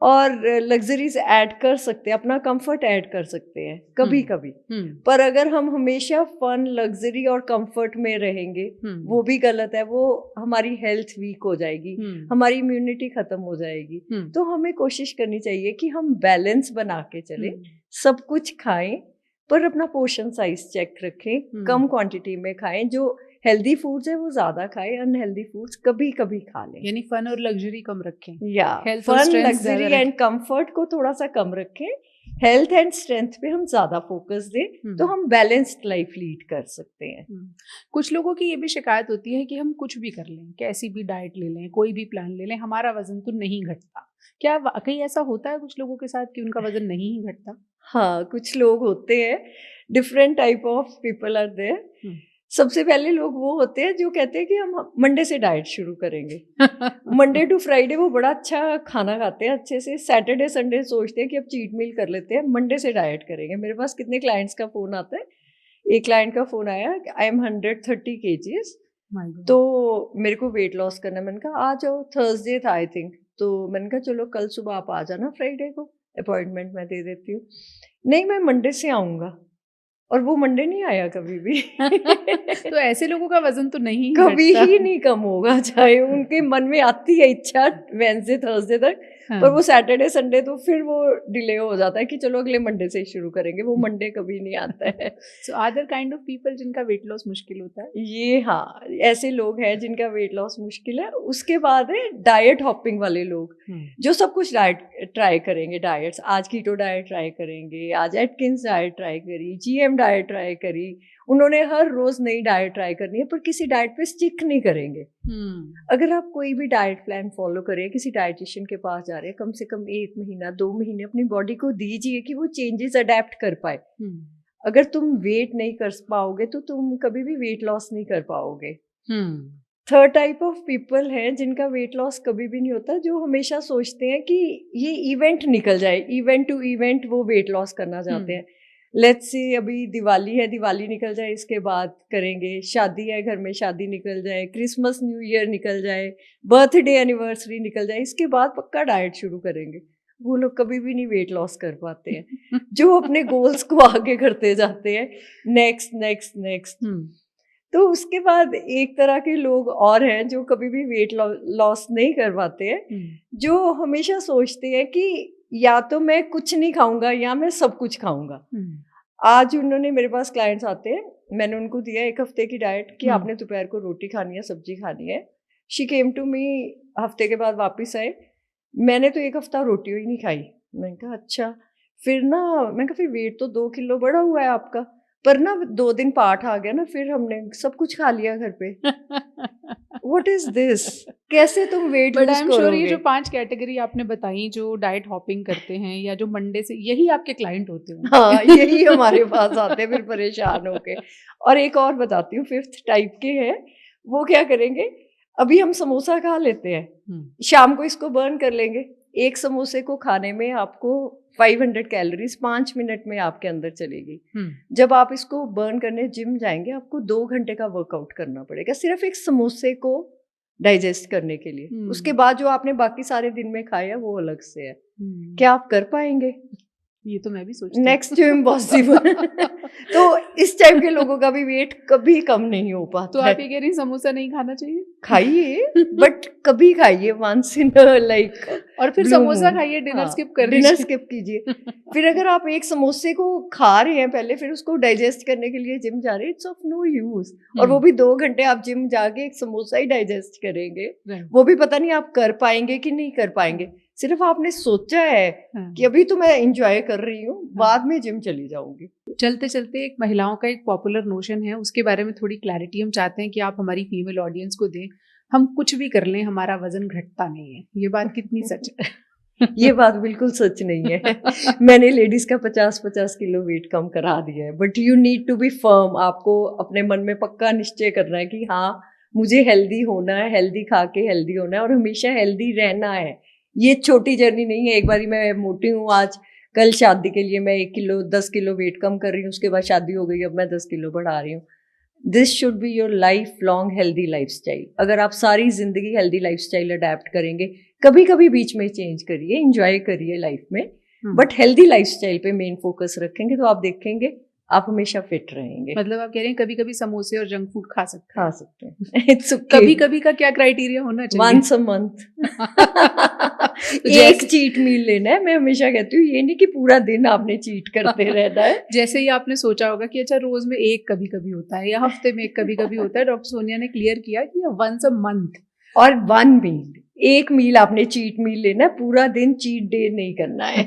और लग्ज़रीज़ ऐड कर सकते हैं, अपना कम्फ़र्ट ऐड कर सकते हैं, हुँ, कभी-कभी। हुँ, पर अगर हम हमेशा फन, लग्ज़री और कम्फ़र्ट में रहेंगे, हुँ, वो भी गलत है। वो हमारी हेल्थ वीक हो जाएगी, हुँ, हमारी इम्यूनिटी ख़त्म हो जाएगी। हुँ, तो हमें कोशिश करनी चाहिए कि हम बैलेंस बना के हुँ, चलें, सब कुछ खाएँ, पर अपना पोर्शन साइज़ चेक रखें, हुँ। कम क्वांटिटी में खाएँ। जो हेल्दी फूड्स हैं, वो ज़्यादा खाएँ, अनहेल्दी फूड्स कभी-कभी खा लें। यानी फन और लग्ज़री कम रखें, या हेल्थ और फन, स्ट्रेंथ लग्ज़री ज़्यादा एंड रखें। कंफर्ट को थोड़ा-सा कम रखें। हेल्थ एंड स्ट्रेंथ पे हम ज़्यादा फ़ोकस दें, हुँ, तो हम बैलेंस्ड लाइफ़ लीड कर सकते हैं। हुँ। कुछ लोगों की ये भी शिकायत होती है कि हम कुछ भी कर लें, कैसी भी डाइट ले लें, कोई भी प्लान ले लें, हमारा वज़न तो नहीं घटता। क्या वाक़ई ऐसा होता है कुछ लोगों के साथ कि उनका वज़न नहीं ही घटता? हाँ, कुछ लोग होते हैं, different type of people are there. हुँ। सबसे पहले लोग वो होते हैं जो कहते हैं कि हम मंडे से डाइट शुरू करेंगे। मंडे टू फ्राइडे वो बड़ा अच्छा खाना खाते हैं अच्छे से, सैटरडे संडे सोचते हैं कि अब चीट मील कर लेते हैं, मंडे से डाइट करेंगे। मेरे पास कितने क्लाइंट्स का फ़ोन आता है, एक क्लाइंट का फ़ोन आया कि I am 130 kgs, my God! तो मेरे को वेट लॉस करना है। मैंने कहा आ जाओ, थर्सडे था आई थिंक, तो मैंने कहा चलो कल सुबह आप आ जाना फ्राइडे को, अपॉइंटमेंट मैं दे देती हूँ। नहीं, मैं मंडे से आऊँगा, और वो मंडे नहीं आया कभी भी। तो ऐसे लोगों का वज़न तो नहीं ही कभी घटता। ही नहीं कम होगा, चाहे उनके मन में आती है इच्छा वेडनेसडे, थर्सडे तक, पर हाँ। वो सैटरडे, संडे तो फिर वो डिले हो जाता है कि चलो अगले मंडे से ही शुरू करेंगे, वो मंडे कभी नहीं आता है। So are there kind of people जिनका वेट लॉस मुश्किल होता है? ये हाँ, ऐसे लोग हैं जिनका वेट लॉस मुश्किल है। उसके बाद है डाइट हॉपिंग वाले लोग, हुँ, जो सब कुछ डाइट ट्राई करेंगे डाइट्स। आज कीटो डाइट ट्राई करेंगे, आज एटकिंस डाइट ट्राई करी, जीएम डाइट ट्राई करी, उन्होंने हर रोज नई डाइट ट्राई करनी है, पर किसी डाइट पे स्टिक नहीं करेंगे। अगर आप कोई भी डाइट प्लान फॉलो करें, किसी डाइटिशियन के पास जा रहे हैं, कम से कम 1 महीना 2 महीने अपनी बॉडी को दीजिए कि वो चेंजेस अडेप्ट कर पाए। अगर तुम वेट नहीं कर पाओगे तो तुम कभी भी वेट लॉस नहीं कर पाओगे। थर्ड टाइप ऑफ पीपल हैं जिनका वेट लॉस कभी भी नहीं होता, जो हमेशा सोचते हैं कि ये इवेंट निकल जाए, इवेंट टू इवेंट वो वेट लॉस करना चाहते हैं। लेट्स से अभी दिवाली है, दिवाली निकल जाए इसके बाद करेंगे, शादी है घर में, शादी निकल जाए, क्रिसमस न्यू ईयर निकल जाए, बर्थडे एनिवर्सरी निकल जाए, इसके बाद पक्का डाइट शुरू करेंगे। वो लोग कभी भी नहीं वेट लॉस कर पाते हैं। जो अपने गोल्स को आगे करते जाते हैं, नेक्स्ट नेक्स्ट नेक्स्ट। तो उसके बाद एक तरह के लोग और हैं जो कभी भी वेट लॉस नहीं कर पाते हैं, जो हमेशा सोचते हैं कि या तो मैं कुछ नहीं खाऊंगा या मैं सब कुछ खाऊंगा। आज उन्होंने मेरे पास क्लाइंट्स आते हैं, मैंने उनको दिया 1 हफ्ते की डाइट कि आपने दोपहर को रोटी खानी है, सब्जी खानी है। शी केम टू मी, हफ्ते के बाद वापस आए, मैंने तो 1 हफ्ता रोटी ही नहीं खाई। मैंने कहा अच्छा, फिर मैंने कहा फिर वेट तो 2 किलो बढ़ा हुआ है आपका, पर 2 दिन पाठ आ गया ना, फिर हमने सब कुछ खा लिया घर पे। What is this? कैसे तुम वेट लूज करोगे? ये जो 5 कैटेगरी आपने बताई, जो डाइट हॉपिंग करते हैं या जो मंडे से, यही आपके क्लाइंट होते हैं? हाँ, यही हमारे पास आते हैं फिर परेशान होके। और एक और बताती हूँ, 5th टाइप के हैं, वो क्या करेंगे, अभी हम समोसा खा लेते हैं, शाम को इसको बर्न कर लेंगे। एक समोसे को खाने में आपको 500 कैलोरीज 5 मिनट में आपके अंदर चलेगी। जब आप इसको बर्न करने जिम जाएंगे, आपको 2 घंटे का वर्कआउट करना पड़ेगा सिर्फ एक समोसे को डाइजेस्ट करने के लिए। उसके बाद जो आपने बाकी सारे दिन में खाया वो अलग से है। क्या आप कर पाएंगे? ये तो मैं भी सोचती हूँ। Next to impossible. तो इस टाइप के लोगों का भी वेट कभी कम नहीं हो पाता। तो आप ये कह रही समोसा नहीं खाना चाहिए? खाइए, बट कभी खाइए, वंस इन लाइक। और फिर समोसा खाइए, डिनर स्किप कर दीजिए। डिनर स्किप कीजिए। फिर अगर आप एक समोसे को खा रहे हैं पहले, फिर उसको डाइजेस्ट करने के लिए जिम जा रहे हैं, इट्स ऑफ नो यूज। और वो भी 2 घंटे आप जिम जाके एक समोसा ही डाइजेस्ट करेंगे, वो भी पता नहीं आप कर पाएंगे कि नहीं कर पाएंगे। सिर्फ आपने सोचा है कि अभी तो मैं एंजॉय कर रही हूँ, बाद में जिम चली जाऊंगी। चलते चलते एक महिलाओं का एक पॉपुलर नोशन है, उसके बारे में थोड़ी क्लैरिटी हम चाहते हैं कि आप हमारी फीमेल ऑडियंस को दें। हम कुछ भी कर लें, हमारा वजन घटता नहीं है, ये बात कितनी सच है? ये बात बिल्कुल सच नहीं है। मैंने लेडीज का 50-50 किलो वेट कम करा दिया है, but you need to be firm. आपको अपने मन में पक्का निश्चय करना है कि हाँ, मुझे हेल्दी होना है, हेल्दी खा के हेल्दी होना है, और हमेशा हेल्दी रहना है। ये छोटी जर्नी नहीं है, एक बारी मैं मोटी हूँ, आज कल शादी के लिए मैं 1 किलो 10 किलो वेट कम कर रही हूँ, उसके बाद शादी हो गई, अब मैं 10 किलो बढ़ा रही हूँ। This should be your life long healthy lifestyle. अगर आप सारी जिंदगी हेल्दी लाइफस्टाइल अडेप्ट करेंगे, कभी कभी बीच में चेंज करिए, एंजॉय करिए लाइफ में, बट हेल्दी लाइफस्टाइल पे मेन फोकस रखेंगे तो आप देखेंगे आप हमेशा फिट रहेंगे। मतलब आप कह रहे हैं कभी कभी समोसे और जंक फूड खा सकते हैं। It's okay. कभी कभी का क्या क्राइटेरिया होना चाहिए? Once a month। एक चीट मील लेना है। मैं हमेशा कहती हूँ, ये नहीं कि पूरा दिन आपने चीट करते रहना है। जैसे ही आपने सोचा होगा कि अच्छा रोज में एक कभी कभी होता है या हफ्ते में एक कभी कभी होता है, डॉक्टर सोनिया ने क्लियर किया कि वंस अ मंथ और 1 मील, एक मील आपने चीट मील लेना है, पूरा दिन चीट डे नहीं करना है।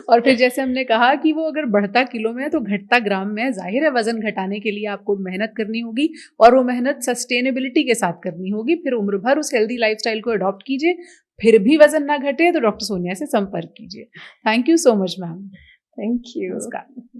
और फिर जैसे हमने कहा कि वो अगर बढ़ता किलो में है तो घटता ग्राम में है। जाहिर है वजन घटाने के लिए आपको मेहनत करनी होगी, और वो मेहनत सस्टेनेबिलिटी के साथ करनी होगी। फिर उम्र भर उस हेल्दी लाइफस्टाइल को अडॉप्ट कीजिए, फिर भी वजन ना घटे तो डॉक्टर सोनिया से संपर्क कीजिए। Thank you so much ma'am. Thank you. नमस्कार।